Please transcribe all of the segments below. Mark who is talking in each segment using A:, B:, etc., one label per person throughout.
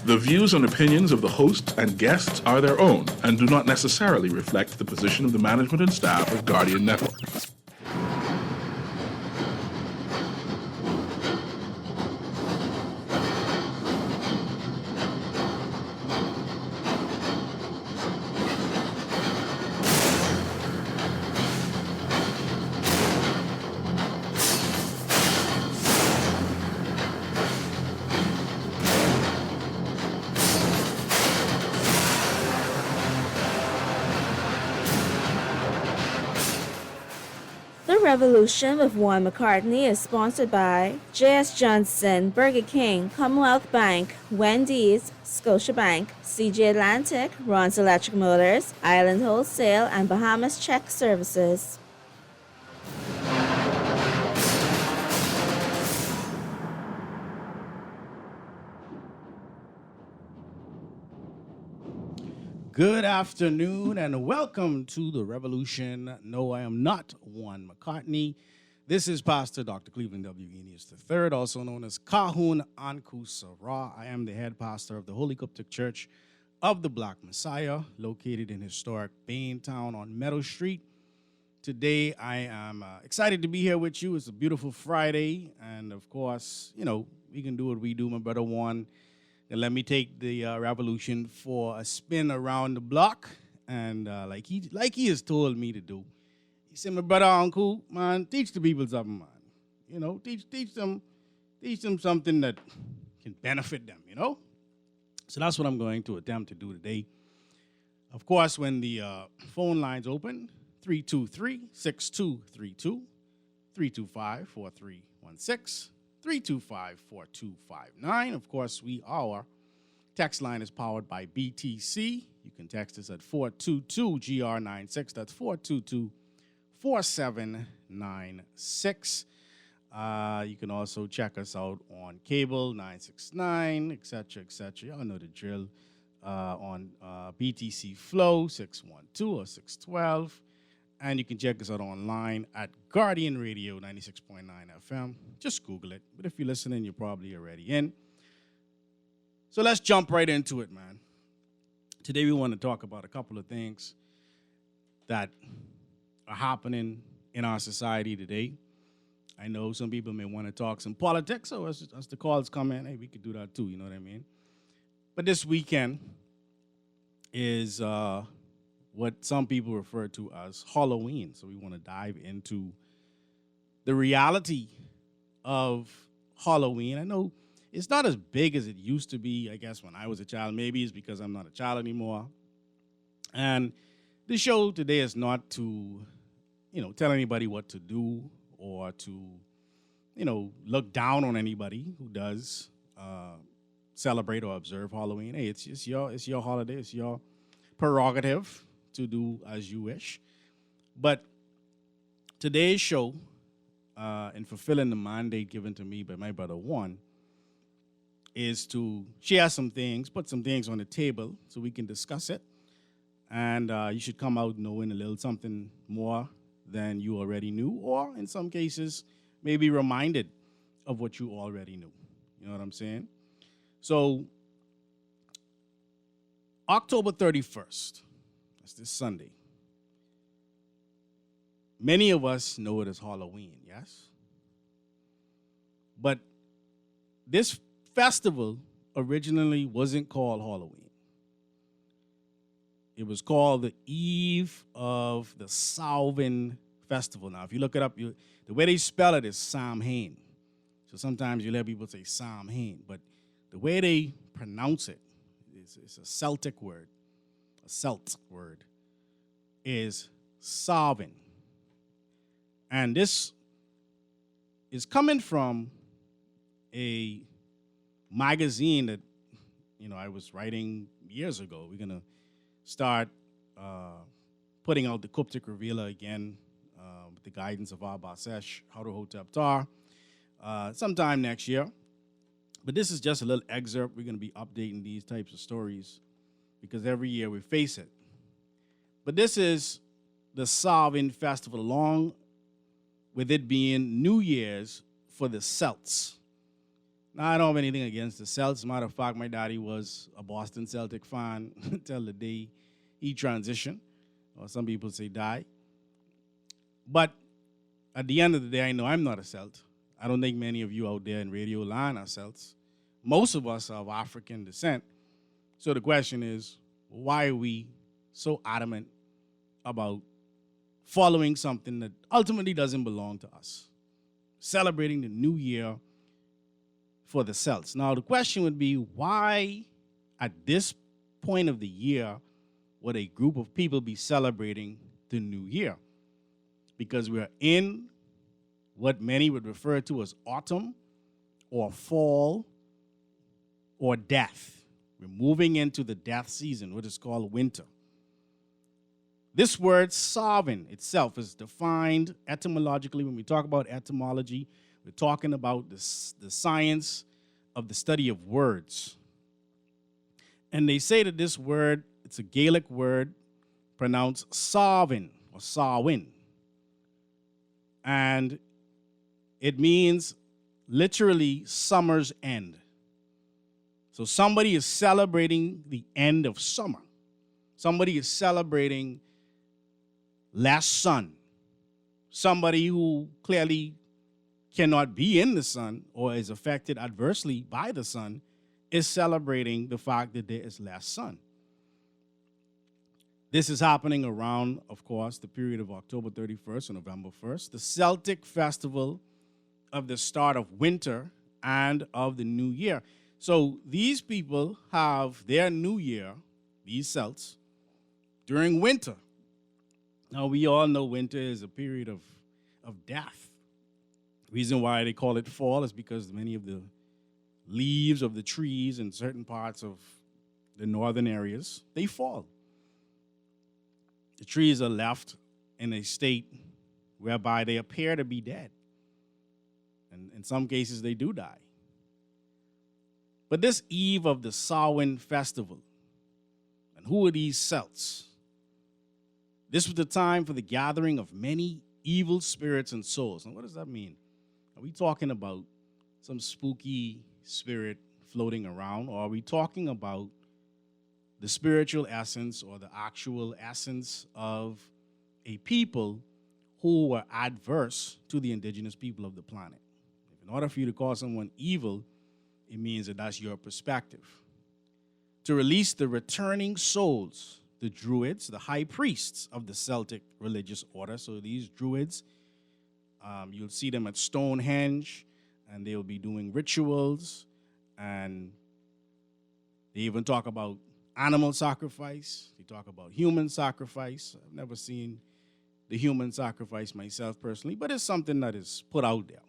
A: The views and opinions of the host and guests are their own and do not necessarily reflect the position of the management and staff of Guardian Network.
B: The Revolution with Juan McCartney is sponsored by J.S. Johnson, Burger King, Commonwealth Bank, Wendy's, Scotiabank, CJ Atlantic, Ron's Electric Motors, Island Wholesale, and Bahamas Check Services.
C: Good afternoon and welcome to the Revolution. No, I am not Juan McCartney. This is Pastor Dr. Cleveland W. Enius III, also known as Kahun Anku Sarah. I am the head pastor of the Holy Coptic Church of the Black Messiah, located in historic Baintown on Meadow Street. Today, I am excited to be here with you. It's a beautiful Friday, and of course, we can do what we do, my brother Juan. And let me take the revolution for a spin around the block, and like he has told me to do. He said, "My brother, uncle, man, teach the people something, man. Teach them something that can benefit them, So that's what I'm going to attempt to do today. Of course, when the phone lines open, 323-6232, 325-4316. 325-4259. Of course, our text line is powered by BTC. You can text us at 422-GR96. That's 422-4796. You can also check us out on cable, 969, etc., etc. Y'all know the drill. On BTC Flow, 612 or 612. And you can check us out online at Guardian Radio 96.9 FM. Just Google it. But if you're listening, you're probably already in. So let's jump right into it, man. Today we want to talk about a couple of things that are happening in our society today. I know some people may want to talk some politics, so as the calls come in, hey, we could do that too, you know what I mean? But this weekend is what some people refer to as Halloween. So we want to dive into the reality of Halloween. I know it's not as big as it used to be, I guess, when I was a child. Maybe it's because I'm not a child anymore. And the show today is not to, tell anybody what to do or to, look down on anybody who does celebrate or observe Halloween. Hey, it's your holiday. It's your prerogative to do as you wish. But today's show, in fulfilling the mandate given to me by my brother Juan, is to share some things, put some things on the table so we can discuss it. And you should come out knowing a little something more than you already knew, or in some cases, maybe reminded of what you already knew. You know what I'm saying? So, October 31st, that's this Sunday. Many of us know it as Halloween, yes? But this festival originally wasn't called Halloween. It was called the Eve of the Samhain Festival. Now, if you look it up, the way they spell it is Samhain. So sometimes you'll hear people say Samhain, but the way they pronounce it, it's a Celtic word. A Celt word is Samhain. And this is coming from a magazine that, I was writing years ago. We're going to start putting out the Coptic Revealer again with the guidance of Abba Sesh, How to Hotep Tar, sometime next year. But this is just a little excerpt. We're going to be updating these types of stories because every year we face it. But this is the Samhain Festival, along with it being New Year's for the Celts. Now, I don't have anything against the Celtics. Matter of fact, my daddy was a Boston Celtic fan until the day he transitioned, or some people say die. But at the end of the day, I know I'm not a Celt. I don't think many of you out there in radio land are Celts. Most of us are of African descent. So the question is, why are we so adamant about following something that ultimately doesn't belong to us? Celebrating the new year for the Celts. Now, the question would be, why at this point of the year would a group of people be celebrating the new year? Because we're in what many would refer to as autumn or fall or death. We're moving into the death season, what is called winter. This word sovereign itself is defined etymologically. When we talk about etymology, we're talking about the science of the study of words. And they say that this word, it's a Gaelic word pronounced Sarvin or Sarwin. And it means literally summer's end. So somebody is celebrating the end of summer. Somebody is celebrating less sun. Somebody who clearly cannot be in the sun or is affected adversely by the sun is celebrating the fact that there is less sun. This is happening around, of course, the period of October 31st and November 1st, the Celtic festival of the start of winter and of the new year. So these people have their new year, these Celts, during winter. Now, we all know winter is a period of death. The reason why they call it fall is because many of the leaves of the trees in certain parts of the northern areas, they fall. The trees are left in a state whereby they appear to be dead. And in some cases, they do die. But this eve of the Samhain festival, and who are these Celts? This was the time for the gathering of many evil spirits and souls. And what does that mean? Are we talking about some spooky spirit floating around, or are we talking about the spiritual essence or the actual essence of a people who were adverse to the indigenous people of the planet? In order for you to call someone evil, it means that that's your perspective. To release the returning souls, the Druids, the high priests of the Celtic religious order. So these Druids, you'll see them at Stonehenge, and they'll be doing rituals, and they even talk about animal sacrifice. They talk about human sacrifice. I've never seen the human sacrifice myself personally, but it's something that is put out there.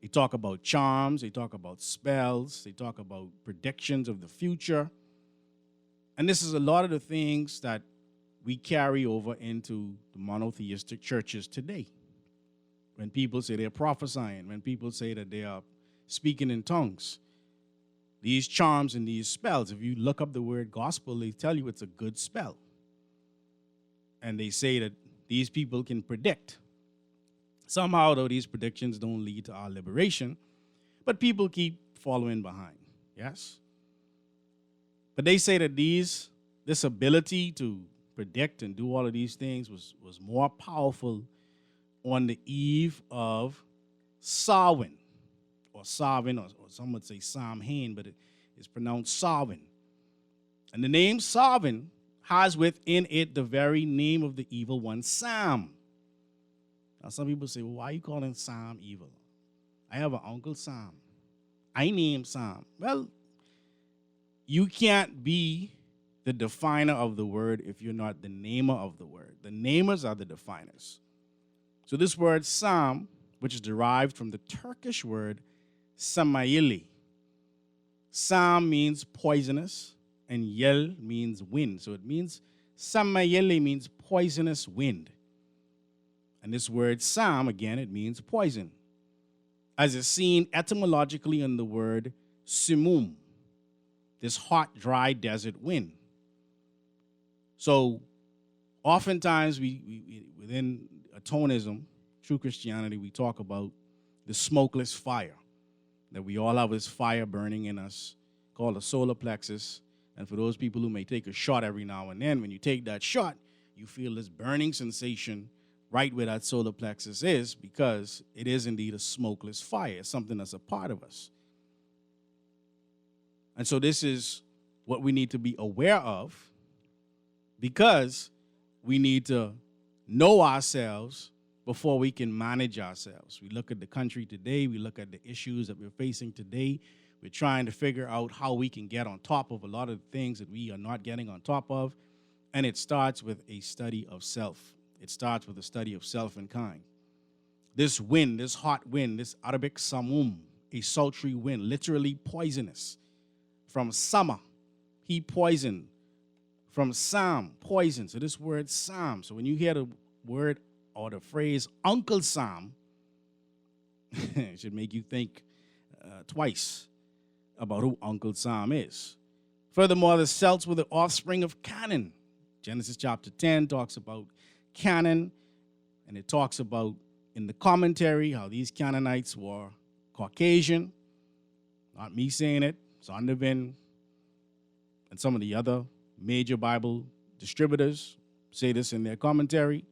C: They talk about charms. They talk about spells. They talk about predictions of the future. And this is a lot of the things that we carry over into the monotheistic churches today. When people say they're prophesying, when people say that they are speaking in tongues, these charms and these spells, if you look up the word gospel, they tell you it's a good spell. And they say that these people can predict. Somehow, though, these predictions don't lead to our liberation, but people keep following behind, yes? But they say that this ability to predict and do all of these things was more powerful on the eve of Samhain, or Samhain, or some would say Samhain, but it is pronounced Samhain. And the name Samhain has within it the very name of the evil one, Sam. Now, some people say, well, why are you calling Sam evil? I have an uncle Sam. I named Sam. Well, you can't be the definer of the word if you're not the namer of the word. The namers are the definers. So this word Sam, which is derived from the Turkish word Samayili. Sam means poisonous, and Yel means wind. So it means, Samayili means poisonous wind. And this word Sam, again, it means poison, as is seen etymologically in the word simum, this hot, dry desert wind. So oftentimes we within atonism, true Christianity, we talk about the smokeless fire. that we all have this fire burning in us called the solar plexus. And for those people who may take a shot every now and then, when you take that shot, you feel this burning sensation right where that solar plexus is, because it is indeed a smokeless fire. It's something that's a part of us. And so this is what we need to be aware of, because we need to know ourselves before we can manage ourselves. We look at the country today. We look at the issues that we're facing today. We're trying to figure out how we can get on top of a lot of the things that we are not getting on top of. And it starts with a study of self. It starts with a study of self and kind. This wind, this hot wind, this Arabic samum, a sultry wind, literally poisonous. From summer, he poisoned. From Sam, poison. So this word Sam. So when you hear the word or the phrase Uncle Sam, it should make you think twice about who Uncle Sam is. Furthermore, the Celts were the offspring of Canaan. Genesis chapter 10 talks about Canaan, and it talks about in the commentary how these Canaanites were Caucasian. Not me saying it. Zondervan and some of the other major Bible distributors say this in their commentary.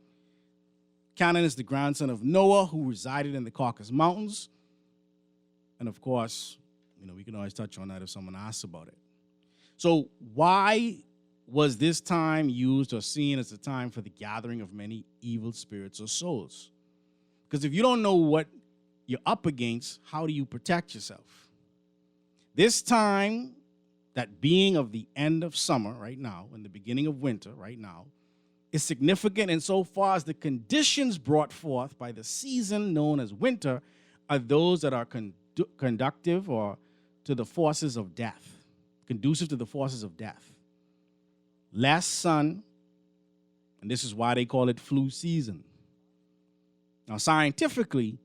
C: Canaan is the grandson of Noah, who resided in the Caucasus Mountains. And of course, we can always touch on that if someone asks about it. So why was this time used or seen as a time for the gathering of many evil spirits or souls? Because if you don't know what you're up against, how do you protect yourself? This time, that being of the end of summer right now and the beginning of winter right now, is significant insofar as the conditions brought forth by the season known as winter are those that are conducive or to the forces of death, conducive to the forces of death. Less sun, and this is why they call it flu season. Now, scientifically,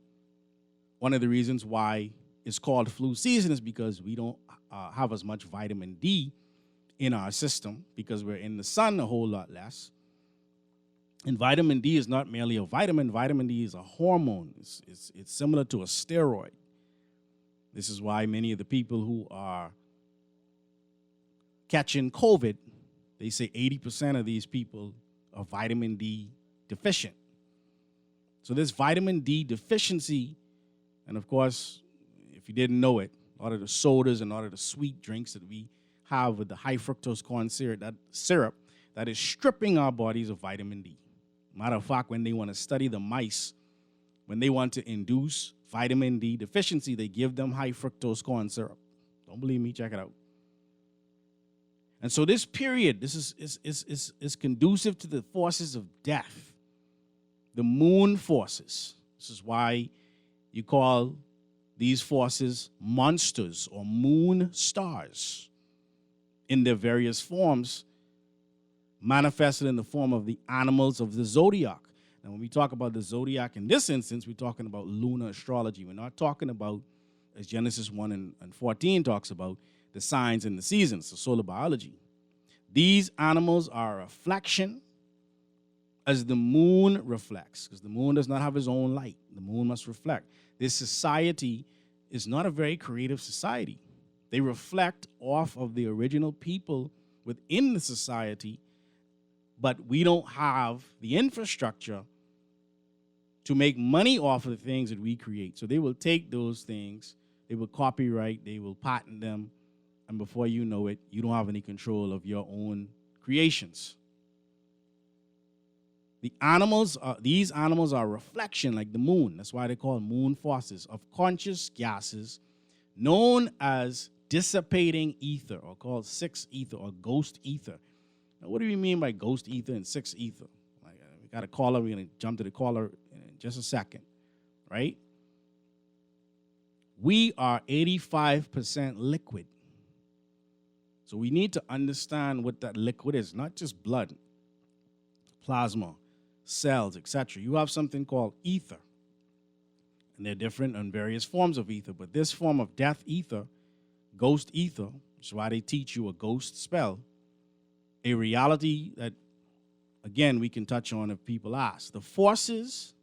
C: one of the reasons why it's called flu season is because we don't have as much vitamin D in our system, because we're in the sun a whole lot less. And vitamin D is not merely a vitamin. Vitamin D is a hormone. It's similar to a steroid. This is why many of the people who are catching COVID, they say 80% of these people are vitamin D deficient. So this vitamin D deficiency, and of course, if you didn't know it, a lot of the sodas and a lot of the sweet drinks that we have with the high fructose corn syrup that is stripping our bodies of vitamin D. Matter of fact, when they want to study the mice, when they want to induce vitamin D deficiency, they give them high fructose corn syrup. Don't believe me? Check it out. And so this period, this is conducive to the forces of death, the moon forces. This is why you call these forces monsters or moon stars in their various forms, manifested in the form of the animals of the zodiac. Now, when we talk about the zodiac in this instance, we're talking about lunar astrology. We're not talking about, as Genesis 1 and 14 talks about, the signs and the seasons, the solar biology. These animals are a reflection as the moon reflects, because the moon does not have its own light. The moon must reflect. This society is not a very creative society. They reflect off of the original people within the society, but we don't have the infrastructure to make money off of the things that we create. So they will take those things, they will copyright, they will patent them, and before you know it, you don't have any control of your own creations. These animals are a reflection, like the moon. That's why they call moon forces, of conscious gases known as dissipating ether, or called six ether or ghost ether. Now, what do we mean by ghost ether and six ether? We got a caller. We're going to jump to the caller in just a second, right? We are 85% liquid. So we need to understand what that liquid is, not just blood, plasma, cells, etc. You have something called ether. And they're different on various forms of ether. But this form of death ether, ghost ether, which is why they teach you a ghost spell, a reality that, again, we can touch on if people ask. The forces,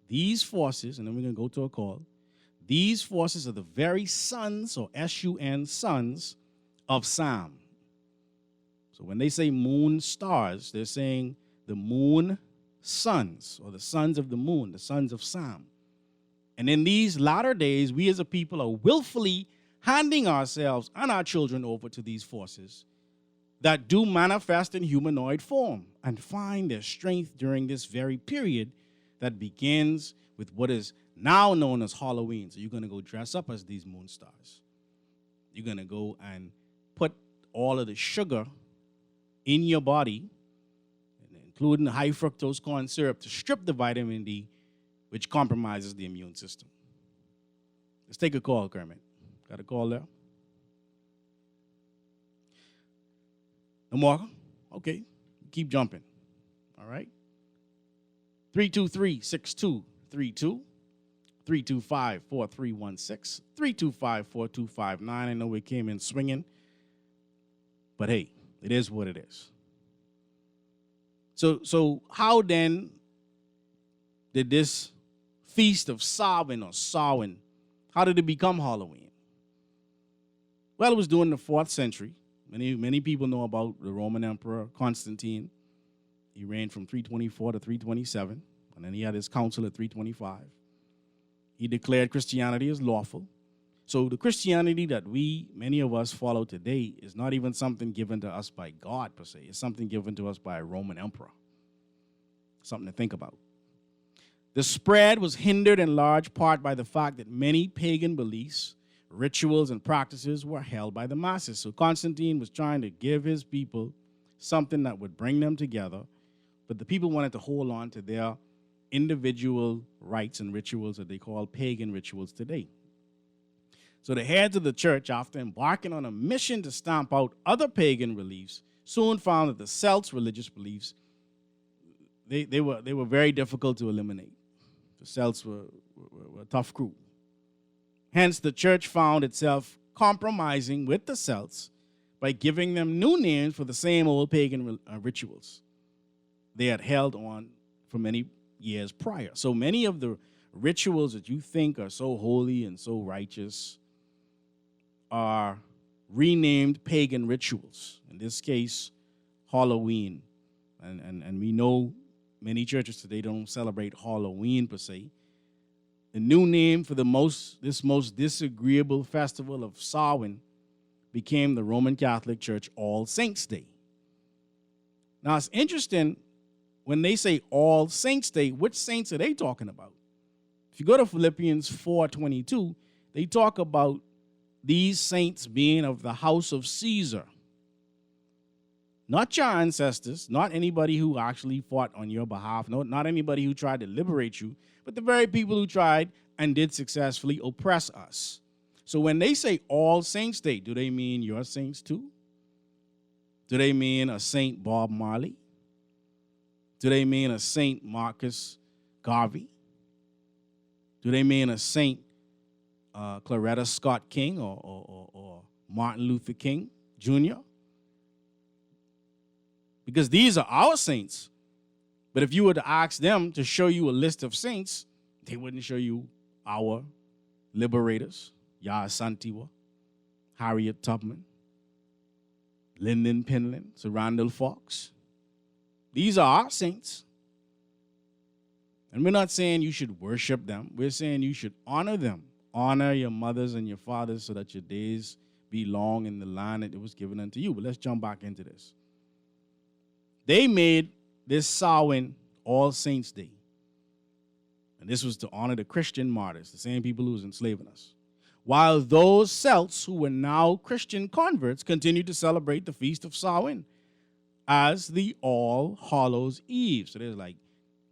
C: these forces, and then we're going to go to a call, These forces are the very sons, or S-U-N, sons of Sam. So when they say moon stars, they're saying the moon sons, or the sons of the moon, the sons of Sam. And in these latter days, we as a people are willfully handing ourselves and our children over to these forces that do manifest in humanoid form and find their strength during this very period that begins with what is now known as Halloween. So you're going to go dress up as these moon stars. You're going to go and put all of the sugar in your body, including the high fructose corn syrup, to strip the vitamin D, which compromises the immune system. Let's take a call, Kermit. Got a call there? No more? Okay. Keep jumping. All right. 323-6232. 325-4316. 325-4259. I know we came in swinging. But hey, it is what it is. So how then did this feast of Samhain or Samhain, how did it become Halloween? Well, it was during the 4th century. Many people know about the Roman Emperor Constantine. He reigned from 324 to 327, and then he had his council at 325. He declared Christianity as lawful. So the Christianity that many of us follow today, is not even something given to us by God, per se. It's something given to us by a Roman emperor. Something to think about. The spread was hindered in large part by the fact that many pagan beliefs, rituals, and practices were held by the masses. So Constantine was trying to give his people something that would bring them together, but the people wanted to hold on to their individual rites and rituals that they call pagan rituals today. So the heads of the church, after embarking on a mission to stamp out other pagan beliefs, soon found that the Celts' religious beliefs, they were very difficult to eliminate. The Celts were a tough crew. Hence, the church found itself compromising with the Celts by giving them new names for the same old pagan rituals they had held on for many years prior. So many of the rituals that you think are so holy and so righteous are renamed pagan rituals. In this case, Halloween. And we know many churches today don't celebrate Halloween per se. The new name for this most disagreeable festival of Samhain became the Roman Catholic Church All Saints' Day. Now, it's interesting, when they say All Saints' Day, which saints are they talking about? If you go to Philippians 4:22, they talk about these saints being of the house of Caesar. Not your ancestors, not anybody who actually fought on your behalf, not anybody who tried to liberate you, but the very people who tried and did successfully oppress us. So when they say All Saints' Day, do they mean your saints too? Do they mean a Saint Bob Marley? Do they mean a Saint Marcus Garvey? Do they mean a Saint Claretta Scott King or Martin Luther King Jr.? Because these are our saints. But if you were to ask them to show you a list of saints, they wouldn't show you our liberators, Yah Santiwa, Harriet Tubman, Lyndon Pinland, Sir Randall Fox. These are our saints. And we're not saying you should worship them. We're saying you should honor them. Honor your mothers and your fathers so that your days be long in the land that it was given unto you. But let's jump back into this. They made this Samhain All Saints' Day. And this was to honor the Christian martyrs, the same people who was enslaving us. While those Celts who were now Christian converts continued to celebrate the Feast of Samhain as the All Hallows Eve. So there's like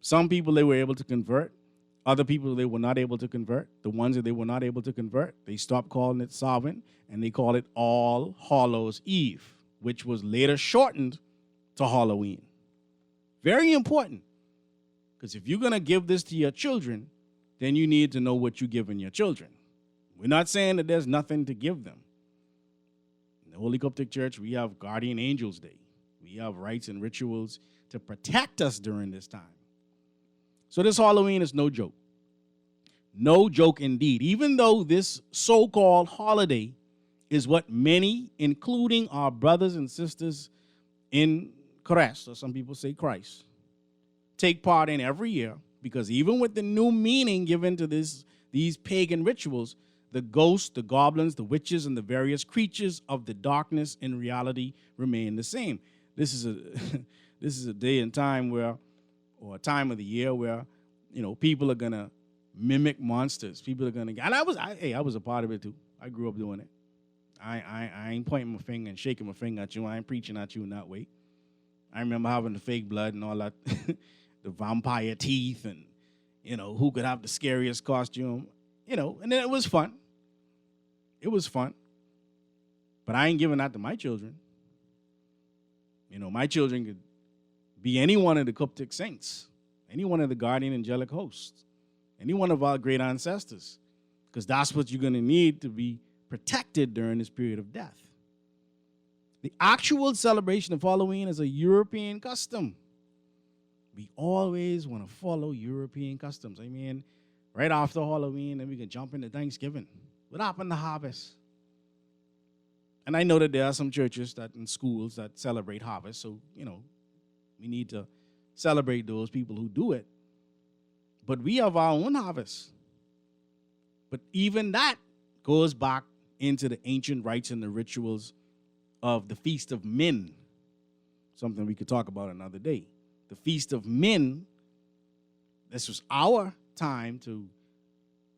C: some people they were able to convert, other people they were not able to convert. The ones that they were not able to convert, they stopped calling it Samhain and they called it All Hallows Eve, which was later shortened to Halloween. Very important, because if you're going to give this to your children, then you need to know what you're giving your children. We're not saying that there's nothing to give them. In the Holy Coptic Church, we have Guardian Angels Day. We have rites and rituals to protect us during this time. So this Halloween is no joke. No joke indeed. Even though this so-called holiday is what many, including our brothers and sisters in Christ, or some people say Christ, take part in every year, because even with the new meaning given to these pagan rituals, the ghosts, the goblins, the witches, and the various creatures of the darkness in reality remain the same. This is a this is a day and time where, or a time of the year where, people are gonna mimic monsters. People are gonna, and I was a part of it too. I grew up doing it. I ain't pointing my finger and shaking my finger at you. I ain't preaching at you in that way. I remember having the fake blood and all that, the vampire teeth, and who could have the scariest costume, and then it was fun. It was fun. But I ain't giving that to my children. My children could be any one of the Coptic saints, any one of the guardian angelic hosts, any one of our great ancestors, because that's what you're going to need to be protected during this period of death. The actual celebration of Halloween is a European custom. We always want to follow European customs. I mean, right after Halloween, then we can jump into Thanksgiving. What happened to harvest? And I know that there are some churches that in schools that celebrate harvest, so, we need to celebrate those people who do it. But we have our own harvest. But even that goes back into the ancient rites and the rituals of the Feast of Men, something we could talk about another day. The Feast of Men, this was our time to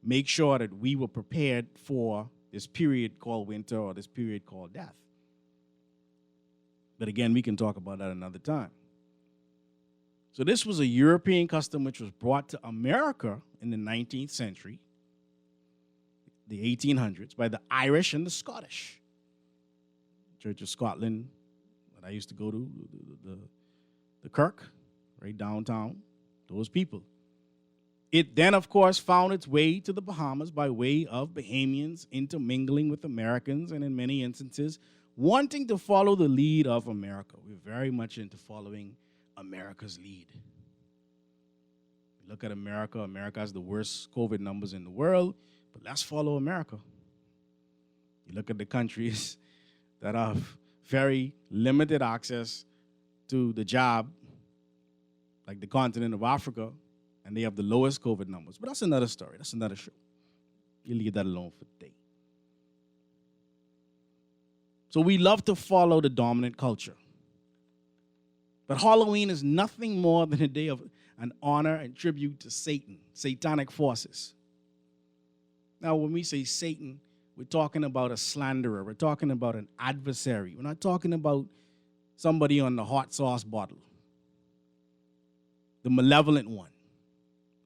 C: make sure that we were prepared for this period called winter or this period called death. But again, we can talk about that another time. So this was a European custom which was brought to America in the 19th century, the 1800s, by the Irish and the Scottish. Church of Scotland that I used to go to, the Kirk, right downtown, those people. It then, of course, found its way to the Bahamas by way of Bahamians intermingling with Americans, and in many instances, wanting to follow the lead of America. We're very much into following America's lead. We look at America. America has the worst COVID numbers in the world, but let's follow America. You look at the countries that have very limited access to the job, like the continent of Africa, and they have the lowest COVID numbers. But that's another story. That's another show. You leave that alone for today. So we love to follow the dominant culture. But Halloween is nothing more than a day of an honor and tribute to Satan, satanic forces. Now, when we say Satan, we're talking about a slanderer. We're talking about an adversary. We're not talking about somebody on the hot sauce bottle, the malevolent one.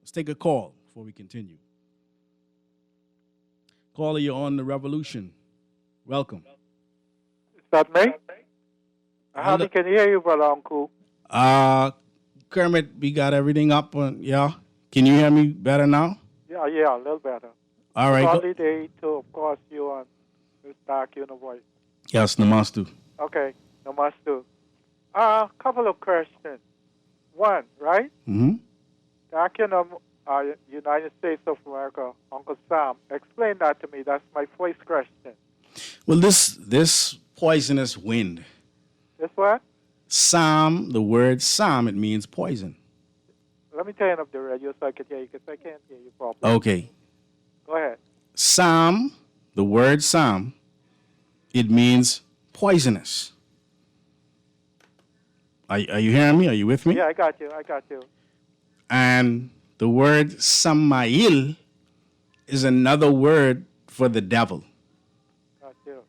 C: Let's take a call before we continue. Caller, you're on the Revolution. Welcome.
D: Is that me? I hardly can hear you, brother Uncle.
C: Kermit, we got everything up on, yeah. Can you hear me better now?
D: Yeah, a little better.
C: All right.
D: Holiday to, of course, you and Mr. Dark Univoice.
C: Yes, namastu.
D: Okay, namastu. Couple of questions. One, right?
C: Mm-hmm.
D: Dark United States of America, Uncle Sam. Explain that to me. That's my first question.
C: Well, this poisonous wind.
D: This what?
C: Psalm, the word psalm, it means poison.
D: Let me turn up the radio so I can hear you, because I can't hear you properly.
C: Okay.
D: Go ahead.
C: Psalm, the word psalm, it means poisonous. Are you hearing me? Are you with me?
D: Yeah, I got you.
C: And the word Samael is another word for the devil.
D: Got you.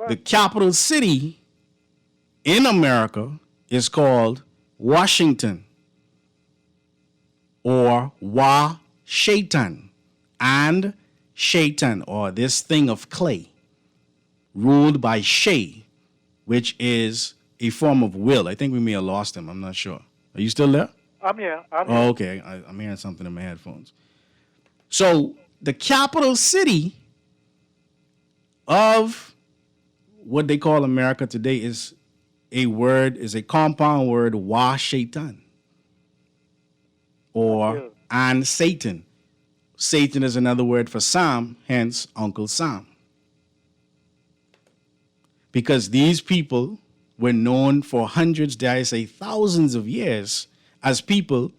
C: The capital city in America is called Washington, or Wa-Shaitan, and Shaitan, or this thing of clay, ruled by Shay, which is a form of will. I think we may have lost him. I'm not sure. Are you still there?
D: I'm here.
C: Oh, okay. I'm hearing something in my headphones. So the capital city of what they call America today is a compound word, Wa-Shaitan, or and Satan. Satan is another word for Sam, hence Uncle Sam. Because these people were known for hundreds, dare I say thousands of years as people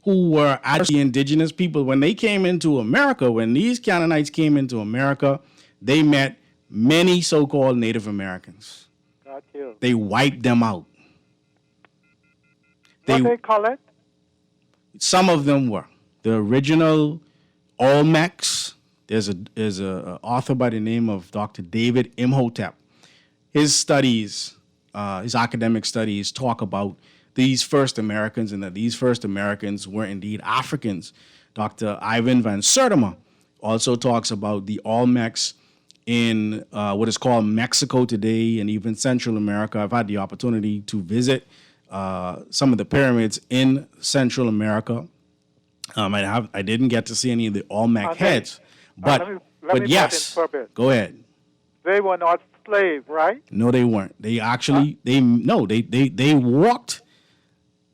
C: who were actually indigenous people. When they came into America, when these Canaanites came into America, they met many so-called Native Americans.
D: Got you.
C: They wiped them out.
D: What they call it?
C: Some of them were. The original Olmecs, there's a author by the name of Dr. David Imhotep. His studies, his academic studies talk about these first Americans and that these first Americans were indeed Africans. Dr. Ivan van Sertima also talks about the Olmecs in what is called Mexico today and even Central America. I've had the opportunity to visit some of the pyramids in Central America. I didn't get to see any of the Olmec heads, but
D: let me
C: yes,
D: put in for a bit.
C: go ahead.
D: They were not slaves, right?
C: No, they weren't. They actually they walked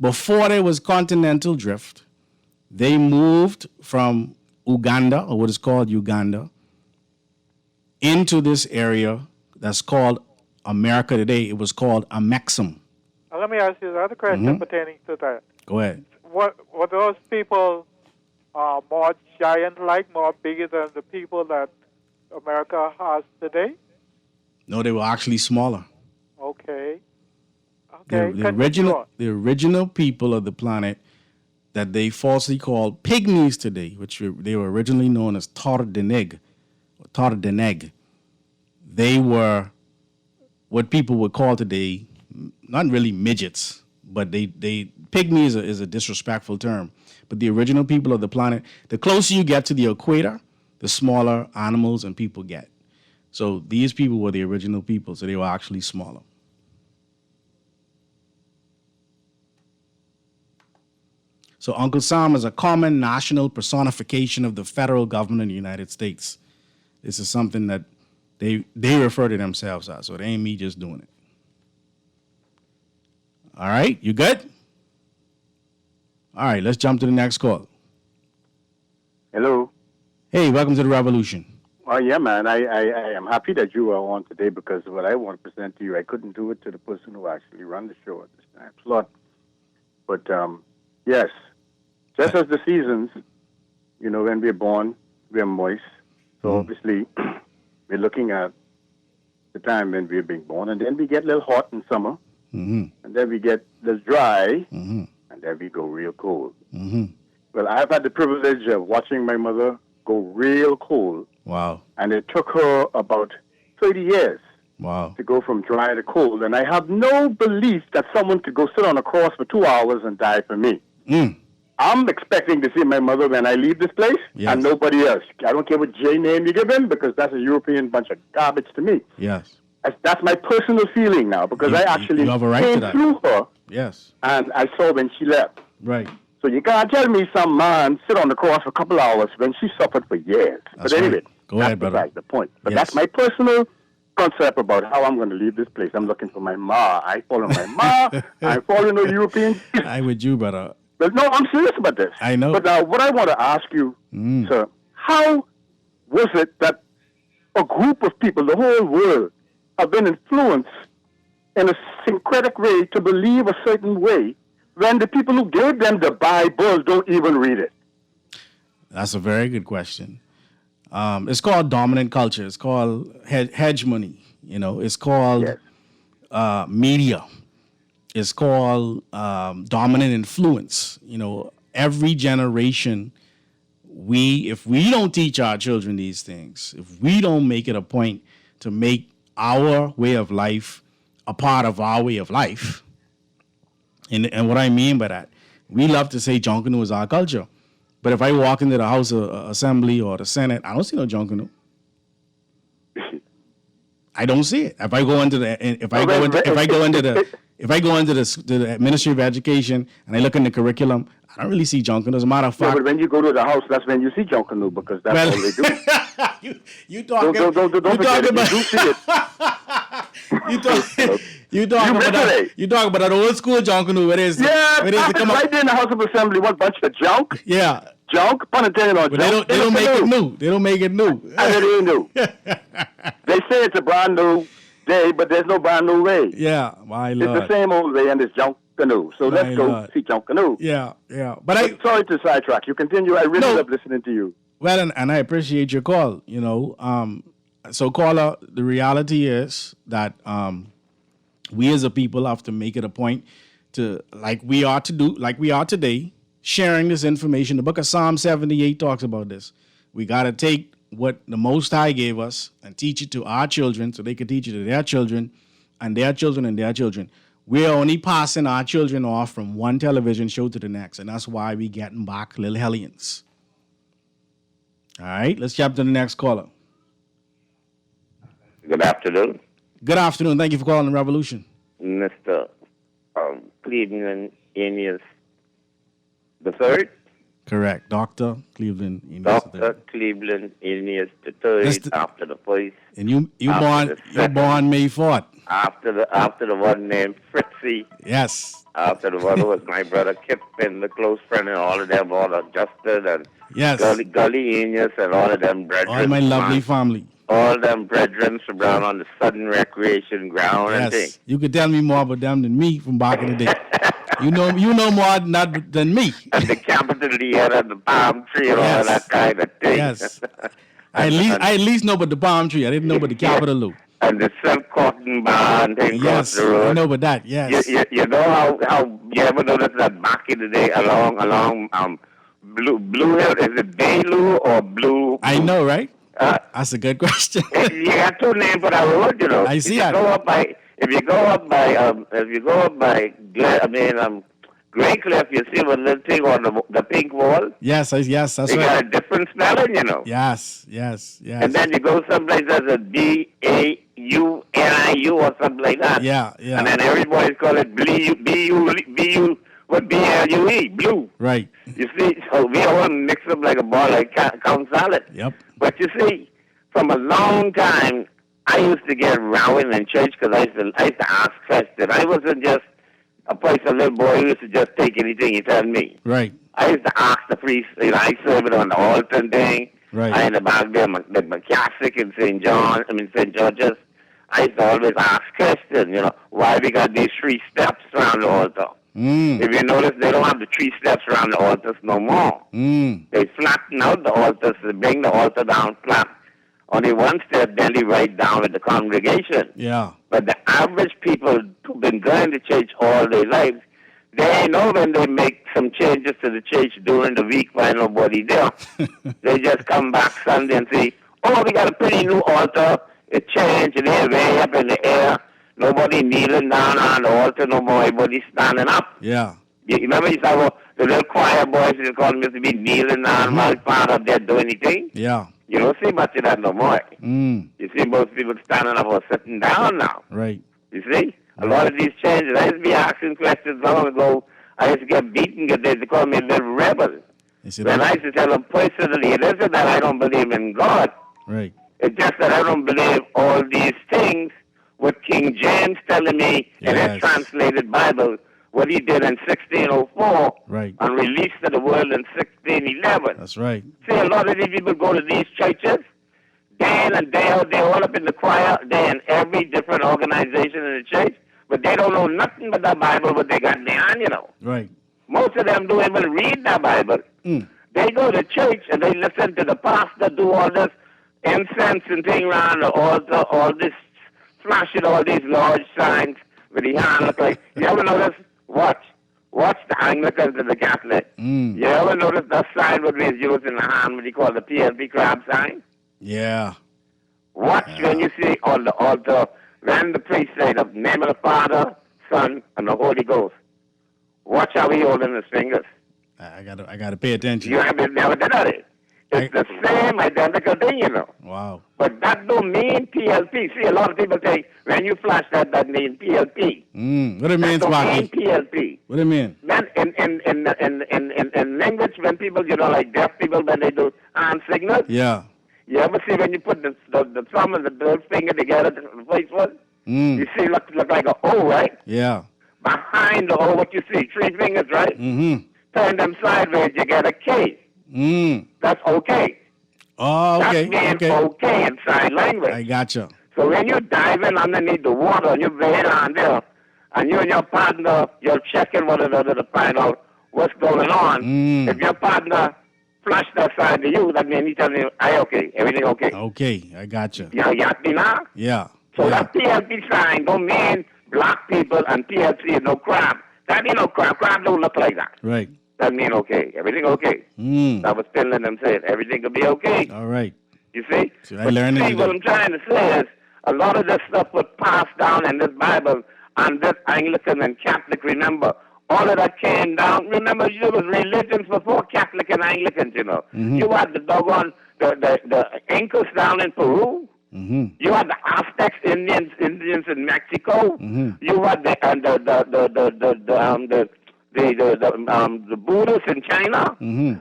C: before there was continental drift. They moved from Uganda, or what is called Uganda, into this area that's called America today. It was called Amexem.
D: Let me ask you the other question pertaining to that.
C: Go ahead.
D: Were those people more giant-like, more bigger than the people that America has today?
C: No, they were actually smaller.
D: Okay.
C: The original people of the planet that they falsely called pygmies today, which they were originally known as Tardeneg. They were what people would call today, not really midgets, but pygmy is a disrespectful term. But the original people of the planet, the closer you get to the equator, the smaller animals and people get. So these people were the original people, so they were actually smaller. So Uncle Sam is a common national personification of the federal government of the United States. This is something that they refer to themselves as, so it ain't me just doing it. All right, you good? All right, let's jump to the next call.
E: Hello.
C: Hey, welcome to the Revolution.
E: Oh, yeah, man. I am happy that you are on today because what I want to present to you, I couldn't do it to the person who actually run the show at this time slot. But, yes, just as the seasons, when we're born, we're moist. So obviously, we're looking at the time when we're being born. And then we get a little hot in summer. And then we get a little dry. And then we go real cold. Well, I've had the privilege of watching my mother go real cold.
C: Wow.
E: And it took her about 30 years to go from dry to cold. And I have no belief that someone could go sit on a cross for 2 hours and die for me. I'm expecting to see my mother when I leave this place and nobody else. I don't care what J name you give him because that's a European bunch of garbage to me.
C: Yes.
E: That's my personal feeling now because I actually came through her.
C: Yes.
E: And I saw when she left.
C: Right.
E: So you can't tell me some man sit on the cross for a couple hours when she suffered for years.
C: That's
E: but anyway,
C: right. Go ahead, brother.
E: That's the point. But that's my personal concept about how I'm going to leave this place. I'm looking for my ma. I follow my ma. I follow no European.
C: I'm with you, brother.
E: But no, I'm serious about this.
C: I know.
E: But now, what I want to ask you, sir, how was it that a group of people, the whole world, have been influenced in a syncretic way to believe a certain way when the people who gave them the Bible don't even read it?
C: That's a very good question. It's called dominant culture. It's called hegemony. It's called media. It's called dominant influence. Every generation, if we don't teach our children these things, if we don't make it a point to make our way of life a part of our way of life, and what I mean by that, we love to say junk canoe is our culture. But if I walk into the House of Assembly or the Senate, I don't see no junk canoe. I don't see it. If I go into the Ministry of Education and I look in the curriculum, I don't really see junk canoe. As a matter of fact,
E: but when you go to the House, that's when you see junk canoe because that's all they do.
C: you talking?
E: Don't forget it. You do see it.
C: You talking about that old school junk canoe? It is.
E: Yeah,
C: it is to come
E: right there in the House of Assembly, one bunch of junk.
C: Yeah.
E: junk, pun intended on
C: But
E: junk.
C: they don't make it new. They don't make it new.
E: I said it ain't new. They say it's a brand new day, but there's no brand new Ray.
C: Yeah, my
E: It's
C: Lord.
E: the same old Ray and it's junk canoe. So
C: My
E: let's go
C: Lord.
E: see junk canoe.
C: Yeah. But
E: But sorry to sidetrack. You continue. I really
C: No.
E: love listening to you.
C: Well, and I appreciate your call. So caller, the reality is that we as a people have to make it a point to, like we are today, sharing this information. The book of Psalm 78 talks about this. We got to take what the Most High gave us and teach it to our children so they can teach it to their children and their children and their children. We're only passing our children off from one television show to the next, and that's why we getting back little hellions. All right, let's jump to the next caller.
F: Good afternoon,
C: Good afternoon. Thank you for calling the Revolution.
F: Mr. Cleveland Aeneas the Third.
C: Correct. Dr. Cleveland.
F: Dr. Cleveland Aeneas the Third.
C: Mr.
F: After the voice.
C: And you
F: After the
C: you're
F: second.
C: born May 4th.
F: After the one named Fritzy.
C: Yes.
F: After the one who was my brother Kip and the close friend and all of them, all of Justin and
C: Yes.
F: Gully Aeneas and all of them brethren.
C: All my lovely family.
F: All them brethren from down on the Southern Recreation Ground and things.
C: Yes. You could tell me more about them than me from back in the day. You know more than me.
F: And the Capitol Hill and the palm tree and all
C: Yes.
F: of that kind of thing.
C: Yes. I at least know about the palm tree. I didn't know about the Capitol Loop.
F: And the silk cotton bar and thing across
C: Yes.
F: the road.
C: I know about that. Yes.
F: You know how you ever noticed that back in the day along Blue Hill, is it Bayloo or Blue?
C: I know, right? That's a good question.
F: You got two names for that road, you know.
C: I see
F: if
C: that.
F: If you go up by Grey Cliff, you see one little thing on the pink wall.
C: Yes, that's
F: They
C: right.
F: got a different spelling, you know.
C: Yes.
F: And then you go someplace that's a BAUNIU or something like that.
C: Yeah.
F: And then everybody's call it BLUE, blue.
C: Right.
F: You see, so we all mix up like a ball like count salad.
C: Yep.
F: But you see, from a long time, I used to get rowing in church because I used to ask questions. I wasn't just a little boy who used to just take anything he told me.
C: Right.
F: I used to ask the priest, I served it on the altar and thing.
C: Right.
F: I had the back there, the McCartney in St. George's. I used to always ask questions, why we got these 3 steps around the altar. If you notice, they don't have the 3 steps around the altars no more. They flatten out the altars, they bring the altar down flat. Only 1 step, then they right down with the congregation.
C: Yeah.
F: But the average people who've been going to church all their lives, they know when they make some changes to the church during the week while nobody there. They just come back Sunday and say, oh, we got a pretty new altar. It changed, it is way up in the air. Nobody kneeling down on the altar no more. Everybody standing up.
C: Yeah.
F: You remember you saw the little choir boys, they called them to be kneeling down while part up there doing anything?
C: Yeah.
F: You don't see much of that no more. You see most people standing up or sitting down now.
C: Right.
F: You see? A lot of these changes. I used to be asking questions long ago. I used to get beaten because they call me a little rebel. When I used to tell them personally, it isn't that I don't believe in God.
C: Right.
F: It's just that I don't believe all these things what King James telling me in his translated Bible, what he did in 1604
C: Right.
F: and released to the world in 1611.
C: That's right.
F: See, a lot of these people go to these churches, day in and day out, they're all up in the choir, they're in every different organization in the church, but they don't know nothing but the Bible, what they got there,
C: Right.
F: Most of them don't even read the Bible. They go to church and they listen to the pastor do all this incense and thing around the altar, all this flashing all these large signs with the hand look like. You ever notice? Watch the Anglicans and the Catholic. You ever notice that sign what we use in the hand, what you call the PLP crab sign?
C: Yeah.
F: Watch when you see on the altar, when the priest say the name of the Father, Son, and the Holy Ghost. Watch how he holding his fingers.
C: I gotta pay attention.
F: You haven't never done it. It's the same identical thing,
C: Wow.
F: But that don't mean PLP. See, a lot of people say when you flash that means PLP.
C: What it means,
F: That don't mean
C: Rocky?
F: PLP.
C: What it mean?
F: Then in language, when people, like deaf people, when they do hand signals,
C: Yeah.
F: you ever see when you put the thumb and the middle finger together, the first one? You see, look like a O, right?
C: Yeah.
F: Behind the O, what you see, 3 fingers, right? Turn them sideways, you get a K. That's okay.
C: Oh, okay.
F: That means okay in sign language.
C: I gotcha.
F: So when you're diving underneath the water and you're very down there, and you and your partner, you're checking one another to find out what's going on. If your partner flushed that side to you, that means he's telling you, "I okay, everything okay."
C: Okay, I gotcha.
F: You got me now?
C: Yeah.
F: So that PLC sign don't mean black people and PLC is no crab. That mean no crab. Crab don't look like that.
C: Right.
F: That mean okay, everything okay. That was Finland and said everything could be okay.
C: All right.
F: You see?
C: So I learned it
F: what
C: today.
F: I'm trying to say is a lot of this stuff was passed down in this Bible and this Anglican and Catholic, remember, all of that came down. Remember, there was religions before Catholic and Anglicans, you know. You had the doggone, the Incas down in Peru. You had the Aztecs, Indians in Mexico. You had the Buddhists in China.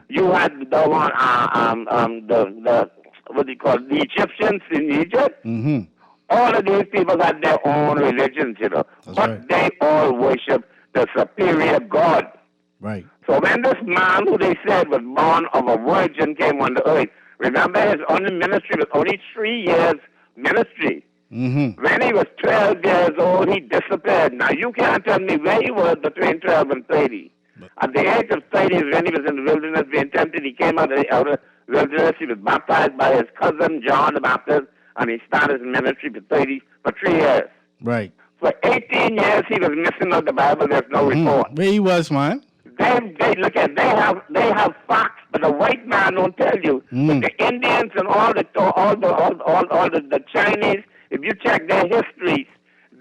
F: You had the what do you call it, the Egyptians in Egypt. All of these people had their own religions, you know. But they all worship the superior God.
C: Right.
F: So when this man who they said was born of a virgin came on the earth, remember his only ministry was only 3 years ministry. When he was 12 years old, he disappeared. Now, you can't tell me where he was between 12 and 30. At the age of 30 is when he was in the wilderness being tempted. He came out of the outer wilderness. He was baptized by his cousin, John the Baptist, and he started his ministry for 3 years.
C: Right.
F: For 18 years, he was missing out the Bible. There's no report.
C: Where he was, man?
F: They look at they have facts, but the white man don't tell you. But the Indians and all the Chinese, if you check their histories,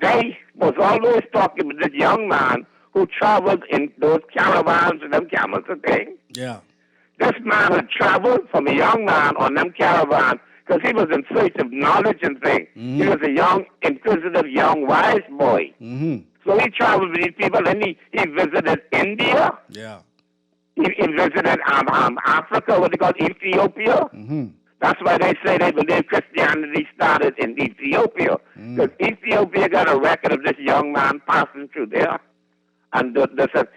F: they was always talking with this young man who traveled in those caravans and them camels and things.
C: Yeah.
F: This man had traveled from a young man on them caravans because he was in search of knowledge and things. He was a young, inquisitive, young, wise boy. So he traveled with these people, and he visited India.
C: Yeah.
F: He visited Africa, what they call Ethiopia. That's why they say they believe Christianity started in Ethiopia. Because Ethiopia got a record of this young man passing through there. And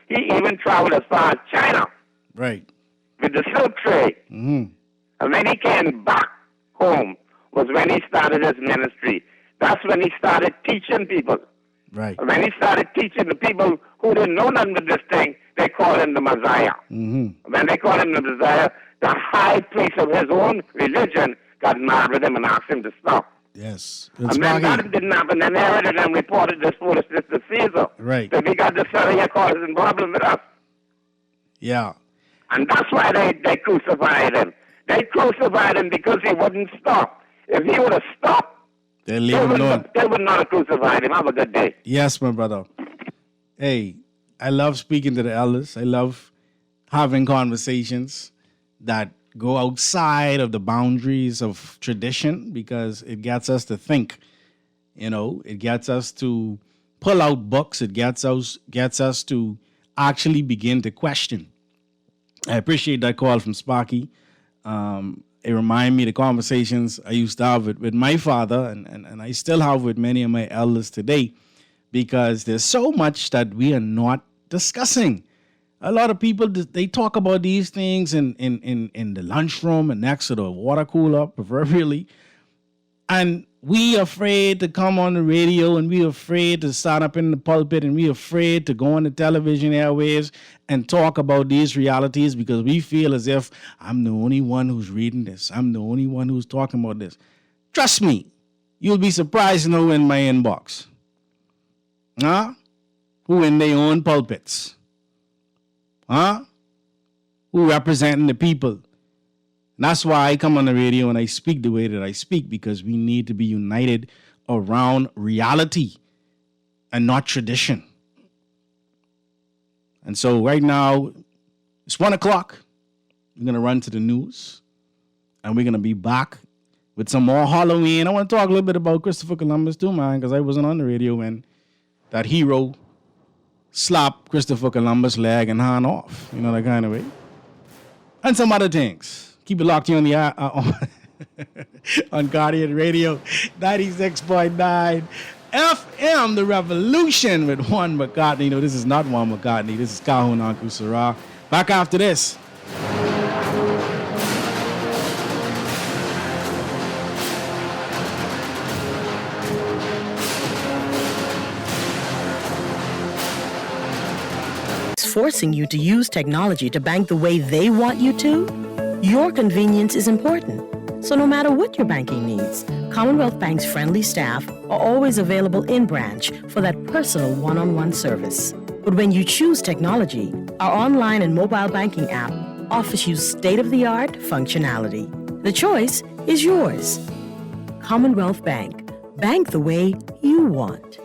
F: he even traveled as far as China.
C: Right.
F: With the silk trade. And when he came back home was when he started his ministry. That's when he started teaching people.
C: Right.
F: When he started teaching the people who didn't know nothing of this thing, they called him the Messiah. When they called him the Messiah, the high priest of his own religion got mad with him and asked him to stop.
C: Yes.
F: And then that didn't happen, and Herod and reported this foolishness to Caesar.
C: Right.
F: So we got this fellow here causing problems with us.
C: Yeah.
F: And that's why they crucified him. They crucified him because he wouldn't stop. If he would have stopped,
C: They leave him alone.
F: they would not have crucified him. Have a good day.
C: Yes, my brother. Hey, I love speaking to the elders. I love having conversations that go outside of the boundaries of tradition because it gets us to think. You know, it gets us to pull out books. It gets us to actually begin to question. I appreciate that call from Sparky. It reminded me of the conversations I used to have with my father, and I still have with many of my elders today, because there's so much that we are not discussing. A lot of people, they talk about these things in the lunchroom and next to the water cooler, proverbially, and we afraid to come on the radio, and we afraid to stand up in the pulpit, and we afraid to go on the television airwaves and talk about these realities because we feel as if I'm the only one who's reading this. I'm the only one who's talking about this. Trust me, you'll be surprised to know in my inbox. Who in their own pulpits. Who representing the people. And that's why I come on the radio and I speak the way that I speak, because we need to be united around reality and not tradition. And so right now, it's 1 o'clock. We're going to run to the news, and we're going to be back with some more Halloween. I want to talk a little bit about Christopher Columbus too, man, because I wasn't on the radio when that hero slapped Christopher Columbus' leg and hand off, you know, that kind of way. And some other things. Keep it locked here on the on Guardian Radio 96.9 FM, The Revolution with Juan McCartney. No, this is not Juan McCartney. This is Kahun Anku Sarah. Back after this.
G: forcing you to use technology to bank the way they want you to? Your convenience is important. So no matter what your banking needs, Commonwealth Bank's friendly staff are always available in branch for that personal one-on-one service. But when you choose technology, our online and mobile banking app offers you state-of-the-art functionality. The choice is yours. Commonwealth Bank. Bank the way you want.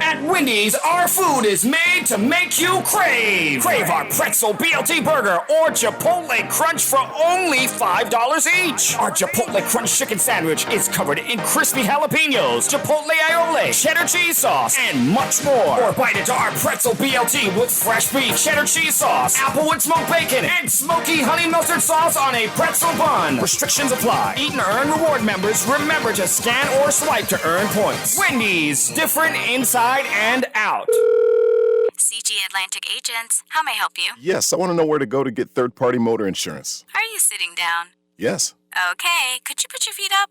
H: At Wendy's, our food is made to make you crave. Crave our pretzel BLT burger or Chipotle Crunch for only $5 each. Our Chipotle Crunch chicken sandwich is covered in crispy jalapenos, Chipotle aioli, cheddar cheese sauce, and much more. Or bite into our pretzel BLT with fresh beef, cheddar cheese sauce, applewood smoked bacon, and smoky honey mustard sauce on a pretzel bun. Restrictions apply. Eat and Earn Reward members, remember to scan or swipe to earn points. Wendy's, different inside and out.
I: CG Atlantic Agents, how may I help you?
J: Yes, I want to know where to go to get third-party motor insurance.
I: Are you sitting down?
J: Yes.
I: Okay, could you put your feet up?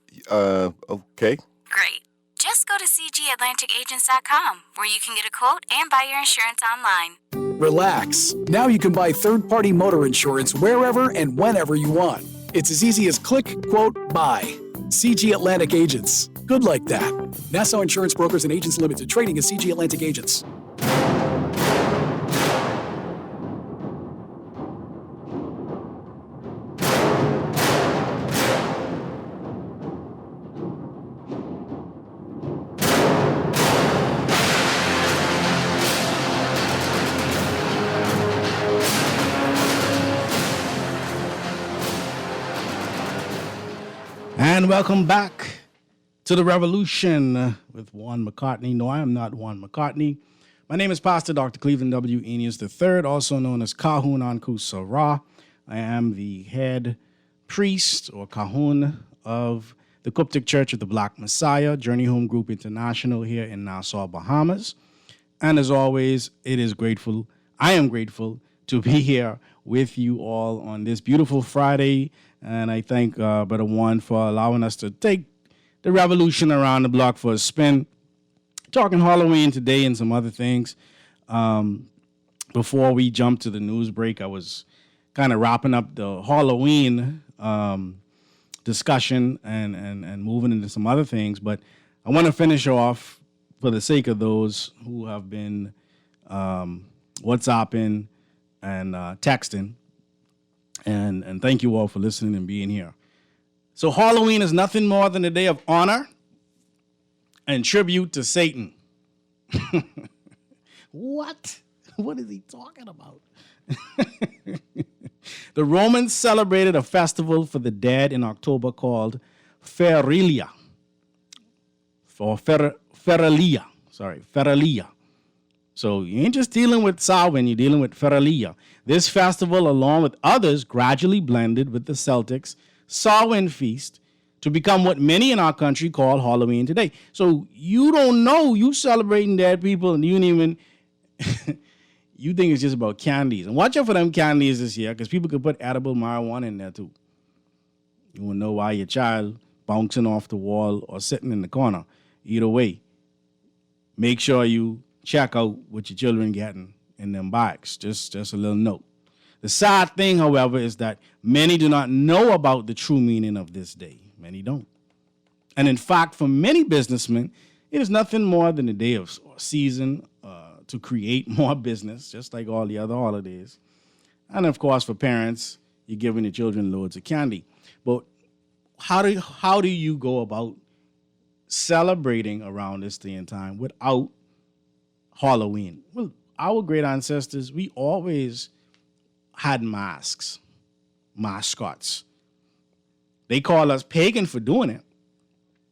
J: Okay.
I: Great. Just go to cgatlanticagents.com, where you can get a quote and buy your insurance online.
K: Relax. Now you can buy third-party motor insurance wherever and whenever you want. It's as easy as click, quote, buy. CG Atlantic Agents. Good like that. Nassau Insurance Brokers and Agents Limited. Trading as CG Atlantic Agents.
C: And welcome back to the Revolution with Juan McCartney. No, I am not Juan McCartney. My name is Pastor Dr. Cleveland W. Enius III, also known as Kahun Anku Sarah. I am the head priest or Kahun of the Coptic Church of the Black Messiah, Journey Home Group International here in Nassau, Bahamas. And as always, I am grateful to be here with you all on this beautiful Friday. And I thank Brother Juan for allowing us to take the revolution around the block for a spin. Talking Halloween today and some other things. Before we jump to the news break, I was kind of wrapping up the Halloween discussion and moving into some other things. But I want to finish off for the sake of those who have been WhatsApping and texting. And thank you all for listening and being here. So Halloween is nothing more than a day of honor and tribute to Satan. What? What is he talking about? The Romans celebrated a festival for the dead in October called Feralia. Feralia. So you ain't just dealing with Samhain, you're dealing with Feralia. This festival, along with others, gradually blended with the Celtics' Samhain feast to become what many in our country call Halloween today. So you don't know you celebrating dead people, and you ain't even you think it's just about candies. And watch out for them candies this year, because people could put edible marijuana in there too. You won't know why your child bouncing off the wall or sitting in the corner. Either way, make sure you check out what your children getting in them bags. Just a little note. The sad thing, however, is that many do not know about the true meaning of this day. Many don't. And in fact, for many businessmen, it is nothing more than a day of season to create more business, just like all the other holidays. And of course, for parents, you're giving your children loads of candy. But how do you go about celebrating around this day and time without Halloween? Well, our great ancestors, we always had mascots. They call us pagan for doing it.